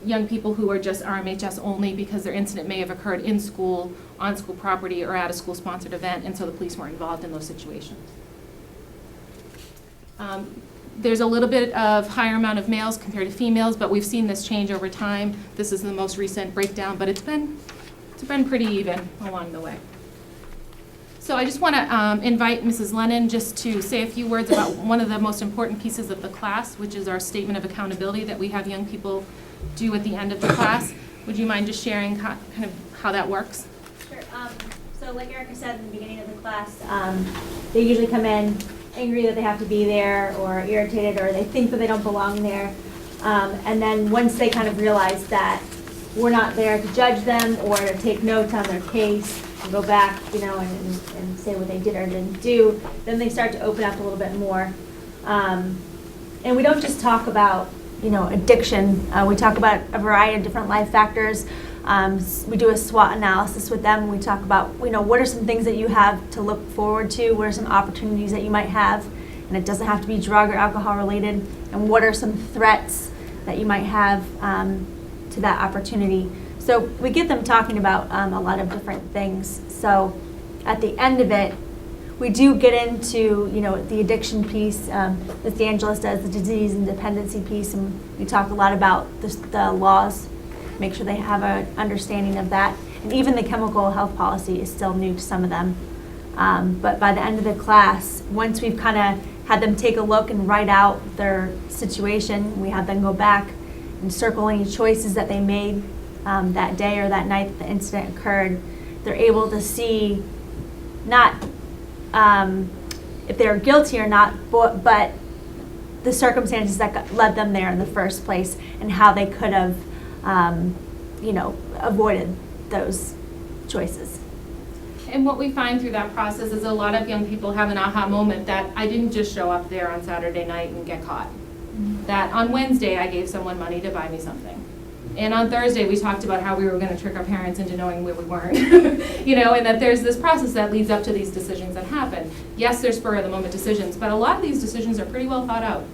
young people who are just RMHS only because their incident may have occurred in school, on school property, or at a school-sponsored event, and so the police weren't involved in those situations. There's a little bit of higher amount of males compared to females, but we've seen this change over time. This is the most recent breakdown, but it's been pretty even along the way. So I just want to invite Mrs. Lennon just to say a few words about one of the most important pieces of the class, which is our statement of accountability that we have young people do at the end of the class. Would you mind just sharing kind of how that works? Sure. So like Erica said in the beginning of the class, they usually come in angry that they have to be there or irritated or they think that they don't belong there. And then once they kind of realize that we're not there to judge them or to take notes on their case and go back, and say what they did or didn't do, then they start to open up a little bit more. And we don't just talk about, addiction. We talk about a variety of different life factors. We do a SWOT analysis with them. We talk about, what are some things that you have to look forward to? What are some opportunities that you might have? And it doesn't have to be drug or alcohol related. And what are some threats that you might have to that opportunity? So we get them talking about a lot of different things. So at the end of it, we do get into, the addiction piece, as DeAngelis does, the disease and dependency piece, and we talk a lot about the laws, make sure they have an understanding of that. And even the chemical health policy is still new to some of them. But by the end of the class, once we've kind of had them take a look and write out their situation, we have them go back and circle any choices that they made that day or that night that the incident occurred. They're able to see not if they're guilty or not, but the circumstances that led them there in the first place and how they could have, avoided those choices. And what we find through that process is a lot of young people have an aha moment that I didn't just show up there on Saturday night and get caught. That on Wednesday I gave someone money to buy me something. And on Thursday we talked about how we were going to trick our parents into knowing where we weren't. And that there's this process that leads up to these decisions that happen. Yes, there's spur of the moment decisions, but a lot of these decisions are pretty well thought out.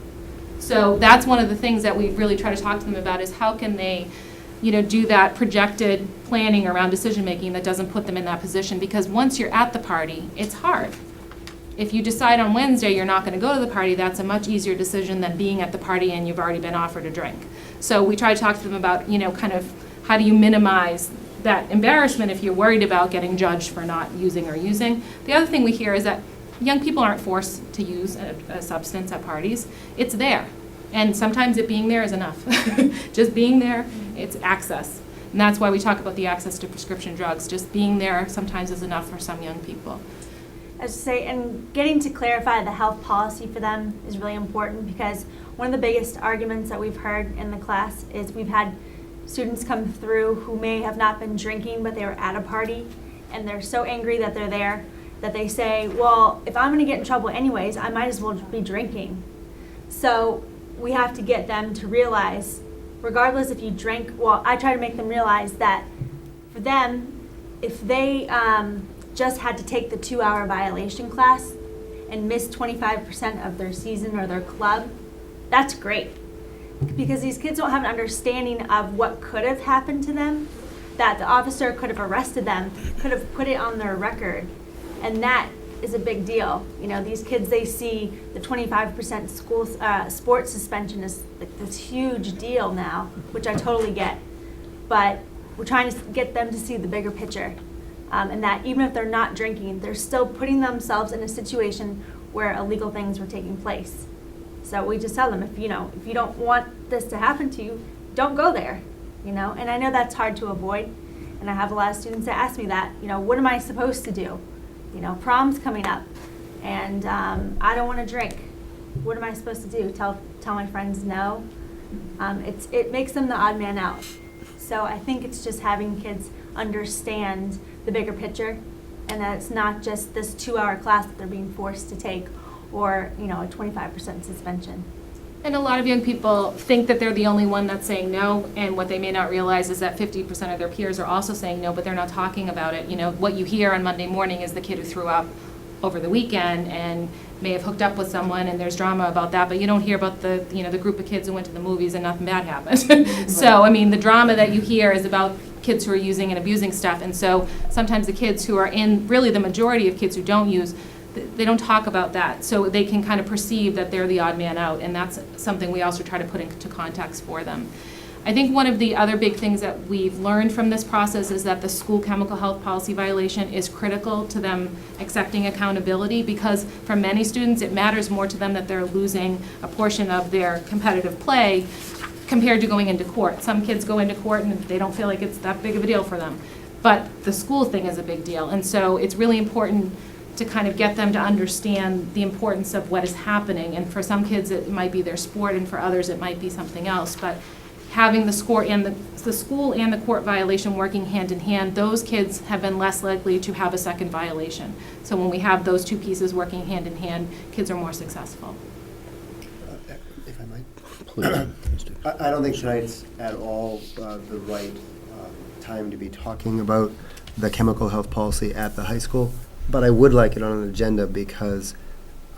So that's one of the things that we really try to talk to them about is how can they do that projected planning around decision making that doesn't put them in that position, because once you're at the party, it's hard. If you decide on Wednesday you're not going to go to the party, that's a much easier decision than being at the party and you've already been offered a drink. So we try to talk to them about, kind of how do you minimize that embarrassment if you're worried about getting judged for not using or using. The other thing we hear is that young people aren't forced to use a substance at parties. It's there. And sometimes it being there is enough. Just being there, it's access. And that's why we talk about the access to prescription drugs. Just being there sometimes is enough for some young people. I should say, and getting to clarify the health policy for them is really important, because one of the biggest arguments that we've heard in the class is we've had students come through who may have not been drinking, but they were at a party, and they're so angry that they're there that they say, well, if I'm gonna get in trouble anyways, I might as well be drinking. So we have to get them to realize, regardless if you drink, well, I try to make them realize that for them, if they just had to take the 2-hour violation class and miss 25% of their season or their club, that's great. Because these kids don't have an understanding of what could have happened to them, that the officer could have arrested them, could have put it on their record, and that is a big deal. You know, these kids, they see the 25% school sports suspension is like this huge deal now, which I totally get. But we're trying to get them to see the bigger picture, and that even if they're not drinking, they're still putting themselves in a situation where illegal things were taking place. So we just tell them, if you don't want this to happen to you, don't go there. You know, and I know that's hard to avoid, and I have a lot of students that ask me that. You know, what am I supposed to do? You know, prom's coming up, and I don't want to drink. What am I supposed to do? Tell my friends no? It makes them the odd man out. So I think it's just having kids understand the bigger picture, and that it's not just this 2-hour class that they're being forced to take, or a 25% suspension. And a lot of young people think that they're the only one that's saying no, and what they may not realize is that 50% of their peers are also saying no, but they're not talking about it. You know, what you hear on Monday morning is the kid who threw up over the weekend and may have hooked up with someone, and there's drama about that, but you don't hear about the group of kids who went to the movies and nothing bad happened. So, I mean, the drama that you hear is about kids who are using and abusing stuff, and so sometimes the kids who are in, really the majority of kids who don't use, they don't talk about that, so they can kind of perceive that they're the odd man out, and that's something we also try to put into context for them. I think one of the other big things that we've learned from this process is that the school chemical health policy violation is critical to them accepting accountability, because for many students it matters more to them that they're losing a portion of their competitive play compared to going into court. Some kids go into court and they don't feel like it's that big of a deal for them, but the school thing is a big deal, and so it's really important to kind of get them to understand the importance of what is happening. And for some kids it might be their sport, and for others it might be something else. But having the school and the court violation working hand in hand, those kids have been less likely to have a second violation. So when we have those two pieces working hand in hand, kids are more successful. If I might, please. I don't think tonight's at all the right time to be talking about the chemical health policy at the high school. But I would like it on an agenda because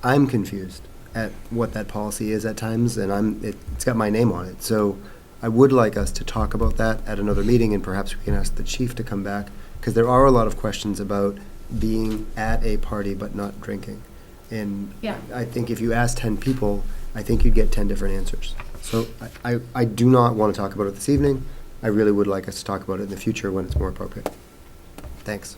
I'm confused at what that policy is at times, and it's got my name on it. So I would like us to talk about that at another meeting, and perhaps we can ask the chief to come back, because there are a lot of questions about being at a party but not drinking. And Yeah. I think if you ask 10 people, I think you'd get 10 different answers. So I do not want to talk about it this evening. I really would like us to talk about it in the future when it's more appropriate. Thanks.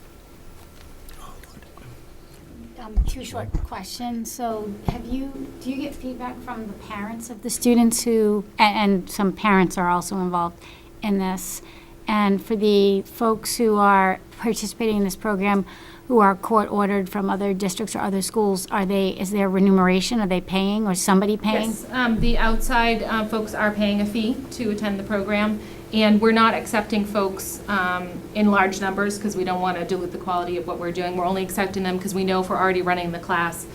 2 short questions. So do you get feedback from the parents of the students who, and some parents are also involved in this, and for the folks who are participating in this program who are court ordered from other districts or other schools, is there remuneration? Are they paying, or somebody paying? Yes, the outside folks are paying a fee to attend the program, and we're not accepting folks in large numbers because we don't want to dilute the quality of what we're doing. We're only accepting them because we know if we're already running the class,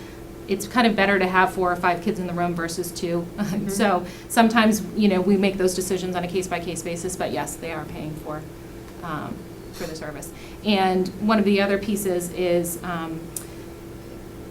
it's kind of better to have 4 or 5 kids in the room versus 2. Mm-hmm. So sometimes, we make those decisions on a case-by-case basis, but yes, they are paying for the service. And one of the other pieces is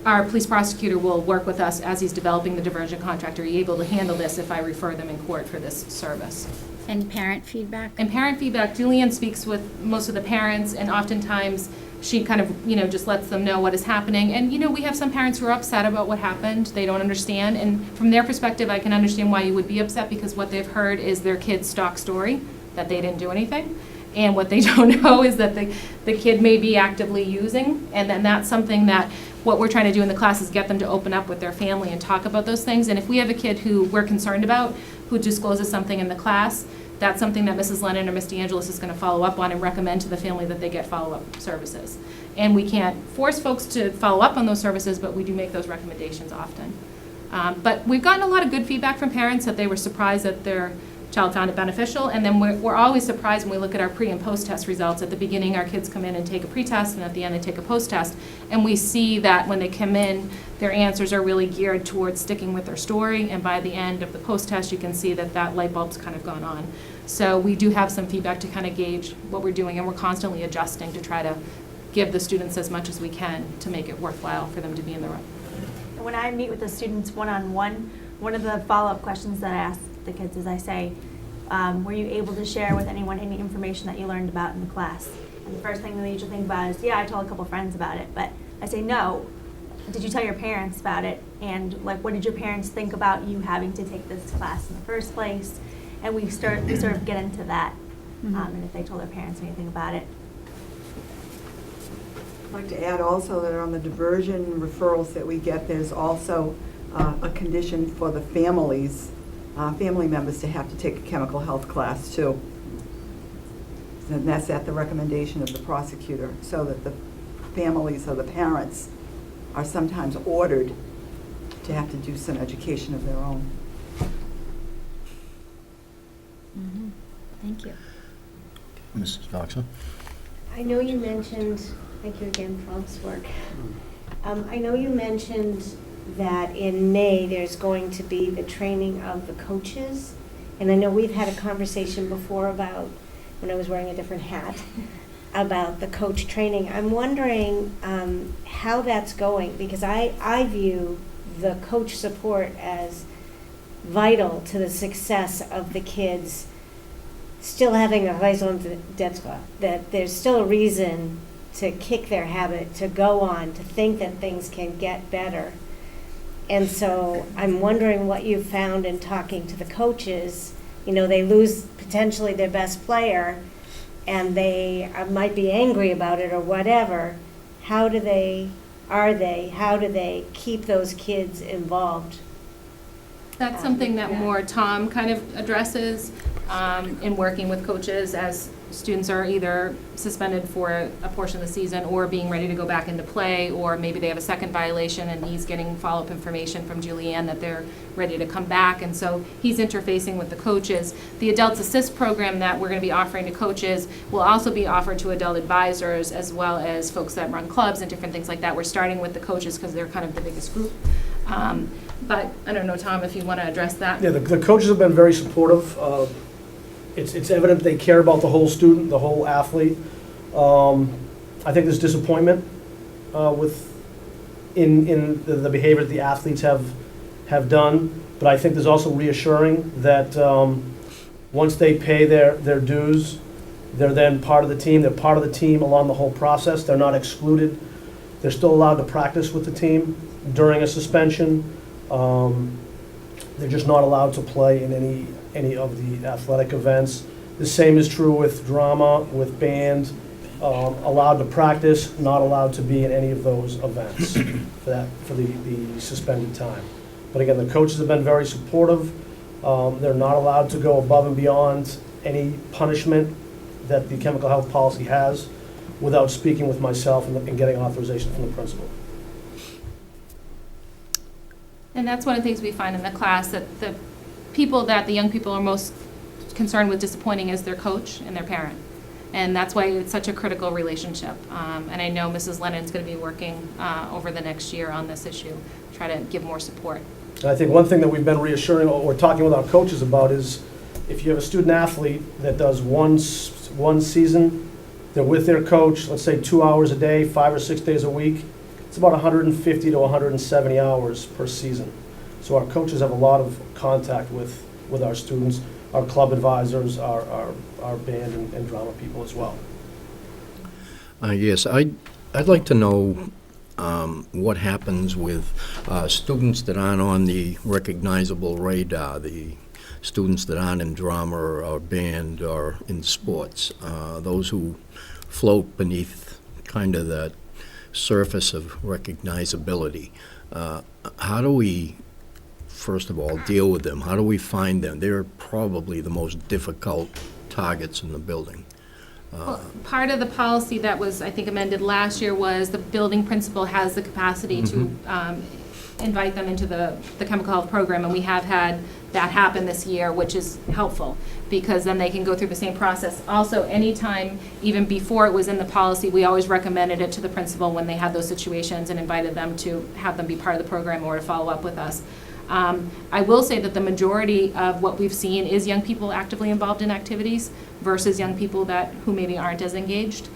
our police prosecutor will work with us as he's developing the diversion contract. Are you able to handle this if I refer them in court for this service? And parent feedback? And parent feedback, Julianne speaks with most of the parents, and oftentimes she kind of, just lets them know what is happening. And, we have some parents who are upset about what happened. They don't understand. And from their perspective, I can understand why you would be upset, because what they've heard is their kid's stock story, that they didn't do anything. And what they don't know is that the kid may be actively using, and then that's something that what we're trying to do in the class is get them to open up with their family and talk about those things. And if we have a kid who we're concerned about, who discloses something in the class, that's something that Mrs. Lennon or Ms. DeAngelis is going to follow up on and recommend to the family that they get follow-up services. And we can't force folks to follow up on those services, but we do make those recommendations often. But we've gotten a lot of good feedback from parents that they were surprised that their child found it beneficial. And then we're always surprised when we look at our pre and post-test results. At the beginning, our kids come in and take a pre-test, and at the end, they take a post-test. And we see that when they come in, their answers are really geared towards sticking with their story. And by the end of the post-test, you can see that that light bulb's kind of gone on. So we do have some feedback to kind of gauge what we're doing, and we're constantly adjusting to try to give the students as much as we can to make it worthwhile for them to be in the room. When I meet with the students one-on-one, one of the follow-up questions that I ask the kids is I say, were you able to share with anyone any information that you learned about in the class? And the first thing they usually think about is, yeah, I told a couple friends about it. But I say, no, did you tell your parents about it? And like, what did your parents think about you having to take this class in the first place? And we sort of get into that, and if they told their parents anything about it. I'd like to add also that on the diversion referrals that we get, there's also a condition for the families, family members to have to take a chemical health class too. And that's at the recommendation of the prosecutor, so that the families or the parents are sometimes ordered to have to do some education of their own. Thank you. Mrs. Knoxon? I know you mentioned, thank you again for all this work. I know you mentioned that in May, there's going to be the training of the coaches. And I know we've had a conversation before about, when I was wearing a different hat, about the coach training. I'm wondering how that's going, because I view the coach support as vital to the success of the kids still having a raison d'etre, that there's still a reason to kick their habit, to go on, to think that things can get better. And so I'm wondering what you found in talking to the coaches. You know, they lose potentially their best player, and they might be angry about it or whatever. How do they keep those kids involved? That's something that more Tom kind of addresses in working with coaches as students are either suspended for a portion of the season or being ready to go back into play, or maybe they have a second violation and he's getting follow-up information from Julianne that they're ready to come back. And so he's interfacing with the coaches. The Adults Assist program that we're going to be offering to coaches will also be offered to adult advisors as well as folks that run clubs and different things like that. We're starting with the coaches because they're kind of the biggest group. But I don't know, Tom, if you want to address that. Yeah, the coaches have been very supportive. It's evident they care about the whole student, the whole athlete. I think there's disappointment in the behavior that the athletes have done, but I think there's also reassuring that once they pay their dues, they're then part of the team. They're part of the team along the whole process. They're not excluded. They're still allowed to practice with the team during a suspension. They're just not allowed to play in any of the athletic events. The same is true with drama, with band. Allowed to practice, not allowed to be in any of those events for the suspended time. But again, the coaches have been very supportive. They're not allowed to go above and beyond any punishment that the chemical health policy has without speaking with myself and getting authorization from the principal. And that's one of the things we find in the class, that the young people are most concerned with disappointing is their coach and their parent. And that's why it's such a critical relationship. And I know Mrs. Lennon's going to be working over the next year on this issue, try to give more support. And I think one thing that we've been reassuring, or we're talking with our coaches about, is if you have a student athlete that does one season, they're with their coach, let's say 2 hours a day, 5 or 6 days a week, it's about 150 to 170 hours per season. So our coaches have a lot of contact with our students, our club advisors, our band and drama people as well. Yes, I'd like to know what happens with students that aren't on the recognizable radar, the students that aren't in drama or band or in sports, those who float beneath kind of that surface of recognizability. How do we, first of all, deal with them? How do we find them? They're probably the most difficult targets in the building. Well, part of the policy that was, I think, amended last year was the building principal has the capacity to invite them into the chemical health program, and we have had that happen this year, which is helpful, because then they can go through the same process. Also, anytime, even before it was in the policy, we always recommended it to the principal when they had those situations and invited them to have them be part of the program or to follow up with us. I will say that the majority of what we've seen is young people actively involved in activities versus young people who maybe aren't as engaged.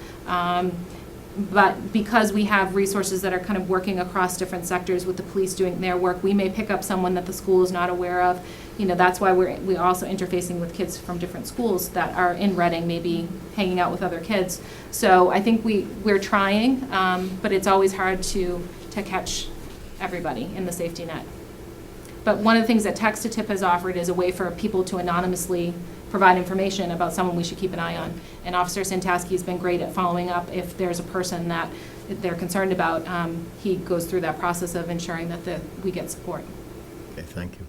But because we have resources that are kind of working across different sectors with the police doing their work, we may pick up someone that the school is not aware of. That's why we're also interfacing with kids from different schools that are in Reading, maybe hanging out with other kids. So I think we're trying, but it's always hard to catch everybody in the safety net. But one of the things that Text to Tip has offered is a way for people to anonymously provide information about someone we should keep an eye on. And Officer Santaski has been great at following up if there's a person that they're concerned about. He goes through that process of ensuring that we get support. Okay, thank you.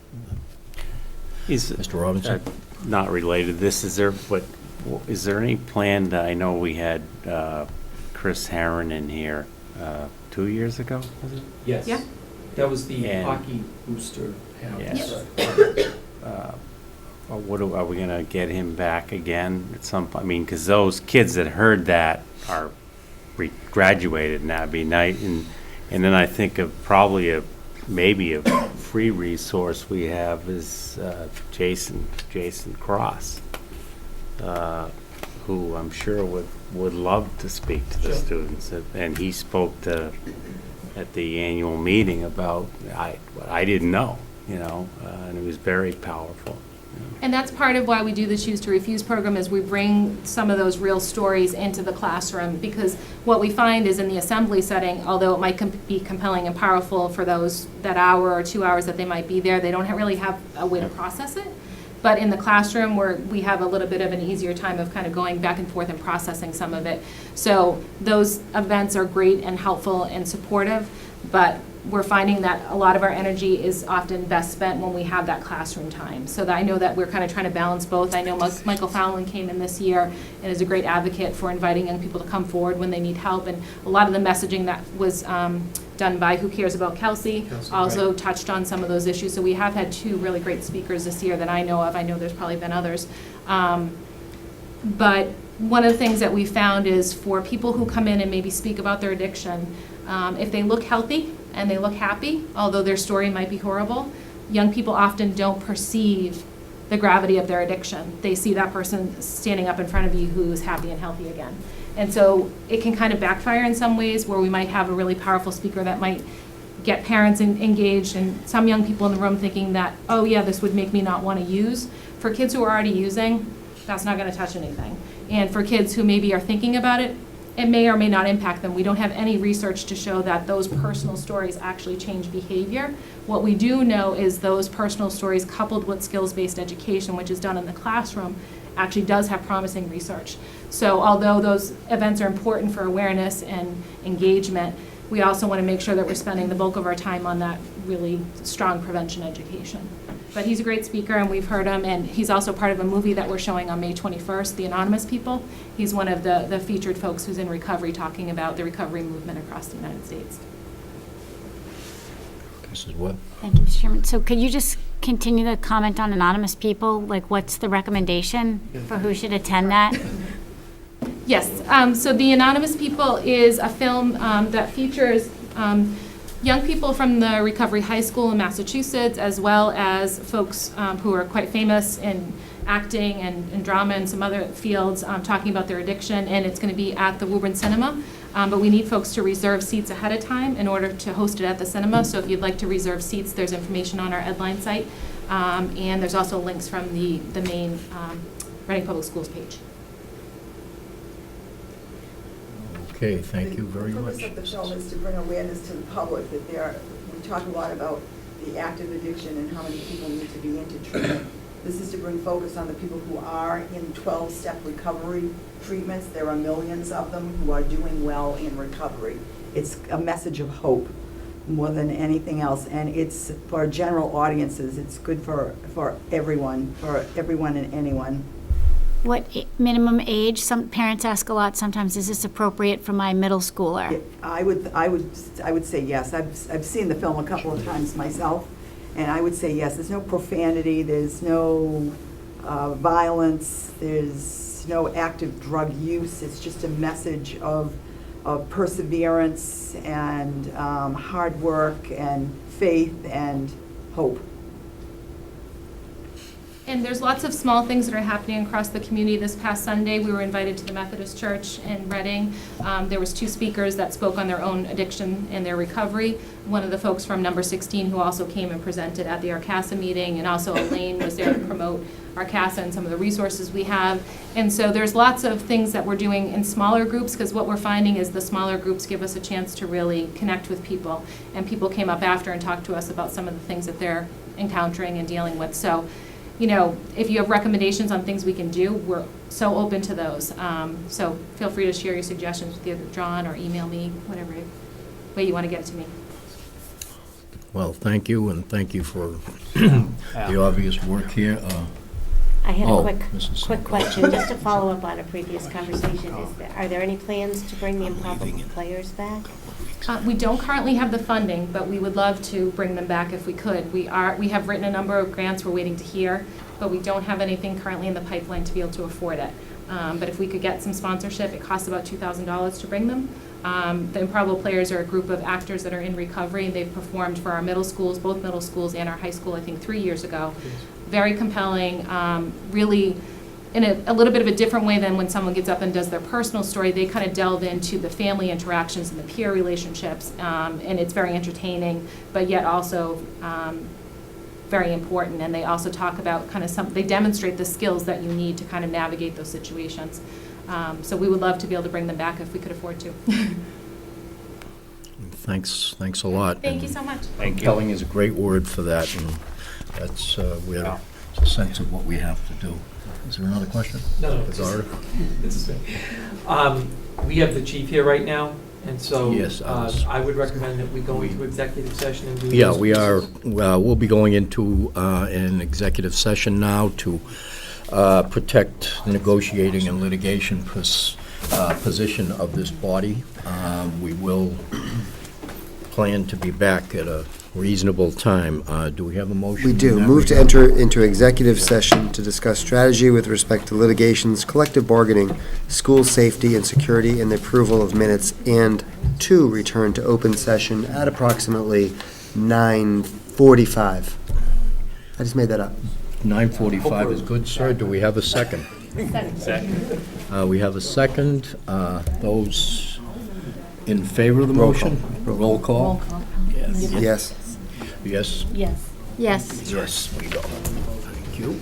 Mr. Robinson? Not related to this, is there any plan that, I know we had Chris Herron in here 2 years ago, was it? Yes. Yeah. That was the And- hockey booster. Yes. Are we gonna get him back again at some point? I mean, because those kids that heard that are graduated, and that'd be nice. And then I think of probably maybe a free resource we have is Jason Cross, who I'm sure would love to speak to the students. And he spoke at the annual meeting about what I didn't know, and it was very powerful. And that's part of why we do the Choose to Refuse program, is we bring some of those real stories into the classroom, because what we find is in the assembly setting, although it might be compelling and powerful for those that hour or 2 hours that they might be there, they don't really have a way to process it. But in the classroom, where we have a little bit of an easier time of kind of going back and forth and processing some of it. So those events are great and helpful and supportive, but we're finding that a lot of our energy is often best spent when we have that classroom time. So that I know that we're kind of trying to balance both. I know Michael Fallon came in this year and is a great advocate for inviting young people to come forward when they need help. And a lot of the messaging that was done by Who Cares About Kelsey also touched on some of those issues. So we have had 2 really great speakers this year that I know of. I know there's probably been others. But one of the things that we found is for people who come in and maybe speak about their addiction, if they look healthy and they look happy, although their story might be horrible, young people often don't perceive the gravity of their addiction. They see that person standing up in front of you who is happy and healthy again. And so it can kind of backfire in some ways, where we might have a really powerful speaker that might get parents engaged, and some young people in the room thinking that, oh yeah, this would make me not want to use. For kids who are already using, that's not going to touch anything. And for kids who maybe are thinking about it, it may or may not impact them. We don't have any research to show that those personal stories actually change behavior. What we do know is those personal stories coupled with skills-based education, which is done in the classroom, actually does have promising research. So although those events are important for awareness and engagement, we also want to make sure that we're spending the bulk of our time on that really strong prevention education. But he's a great speaker, and we've heard him, and he's also part of a movie that we're showing on May 21st, The Anonymous People. He's one of the featured folks who's in recovery, talking about the recovery movement across the United States. Mrs. Webb? Thank you, Mr. Chairman. So could you just continue the comment on Anonymous People? Like, what's the recommendation for who should attend that? Yes, so The Anonymous People is a film that features young people from the Recovery High School in Massachusetts, as well as folks who are quite famous in acting and drama and some other fields, talking about their addiction, and it's going to be at the Woburn Cinema. But we need folks to reserve seats ahead of time in order to host it at the cinema. So if you'd like to reserve seats, there's information on our Edline site, and there's also links from the main Reading Public Schools page. Okay, thank you very much. The purpose of the film is to bring awareness to the public that we talk a lot about the active addiction and how many people need to be into treatment. This is to bring focus on the people who are in 12-step recovery treatments. There are millions of them who are doing well in recovery. It's a message of hope more than anything else, and it's for general audiences. It's good for everyone and anyone. minimum age? Some parents ask a lot sometimes, is this appropriate for my middle schooler? I would say yes. I've seen the film a couple of times myself, and I would say yes. There's no profanity, there's no violence, there's no active drug use. It's just a message of perseverance and hard work and faith and hope. And there's lots of small things that are happening across the community. This past Sunday, we were invited to the Methodist Church in Reading. There was 2 speakers that spoke on their own addiction and their recovery. One of the folks from Number 16 who also came and presented at the Arcasa meeting, and also Elaine was there to promote Arcasa and some of the resources we have. And so there's lots of things that we're doing in smaller groups, because what we're finding is the smaller groups give us a chance to really connect with people. And people came up after and talked to us about some of the things that they're encountering and dealing with. So, you know, if you have recommendations on things we can do, we're so open to those. So feel free to share your suggestions with either John or email me, whatever way you want to get it to me. Well, thank you, and thank you for the obvious work here. I had a Mrs. quick question, just to follow up on a previous conversation. Are there any plans to bring the improbable players back? We don't currently have the funding, but we would love to bring them back if we could. We have written a number of grants we're waiting to hear, but we don't have anything currently in the pipeline to be able to afford it. But if we could get some sponsorship, it costs about $2,000 to bring them. The Improbable Players are a group of actors that are in recovery, and they've performed for our middle schools, both middle schools and our high school, I think 3 years ago. Very compelling, really in a little bit of a different way than when someone gets up and does their personal story. They kind of delve into the family interactions and the peer relationships, and it's very entertaining, but yet also very important. And they also talk about kind of they demonstrate the skills that you need to kind of navigate those situations. So we would love to be able to bring them back if we could afford to. Thanks a lot. Thank you so much. Thank you. Compelling is a great word for that, and that's, we have a sense of what we have to do. Is there another question? No, it's we have the chief here right now, and so Yes, I would recommend that we go into executive session and do Yeah, those we are, pieces. we'll be going into an executive session now to protect the negotiating and litigation position of this body. We will plan to be back at a reasonable time. Do we have a motion? We do. in that Move to regard? enter into executive session to discuss strategy with respect to litigations, collective bargaining, school safety and security, and the approval of minutes, and to return to open session at approximately 9:45. I just made that up. 9:45 is good, sir. Do we have a second? Second. We have a second. Those in favor of the motion? Roll call. Yes. Yes? Yes. Yes, we go. Thank you.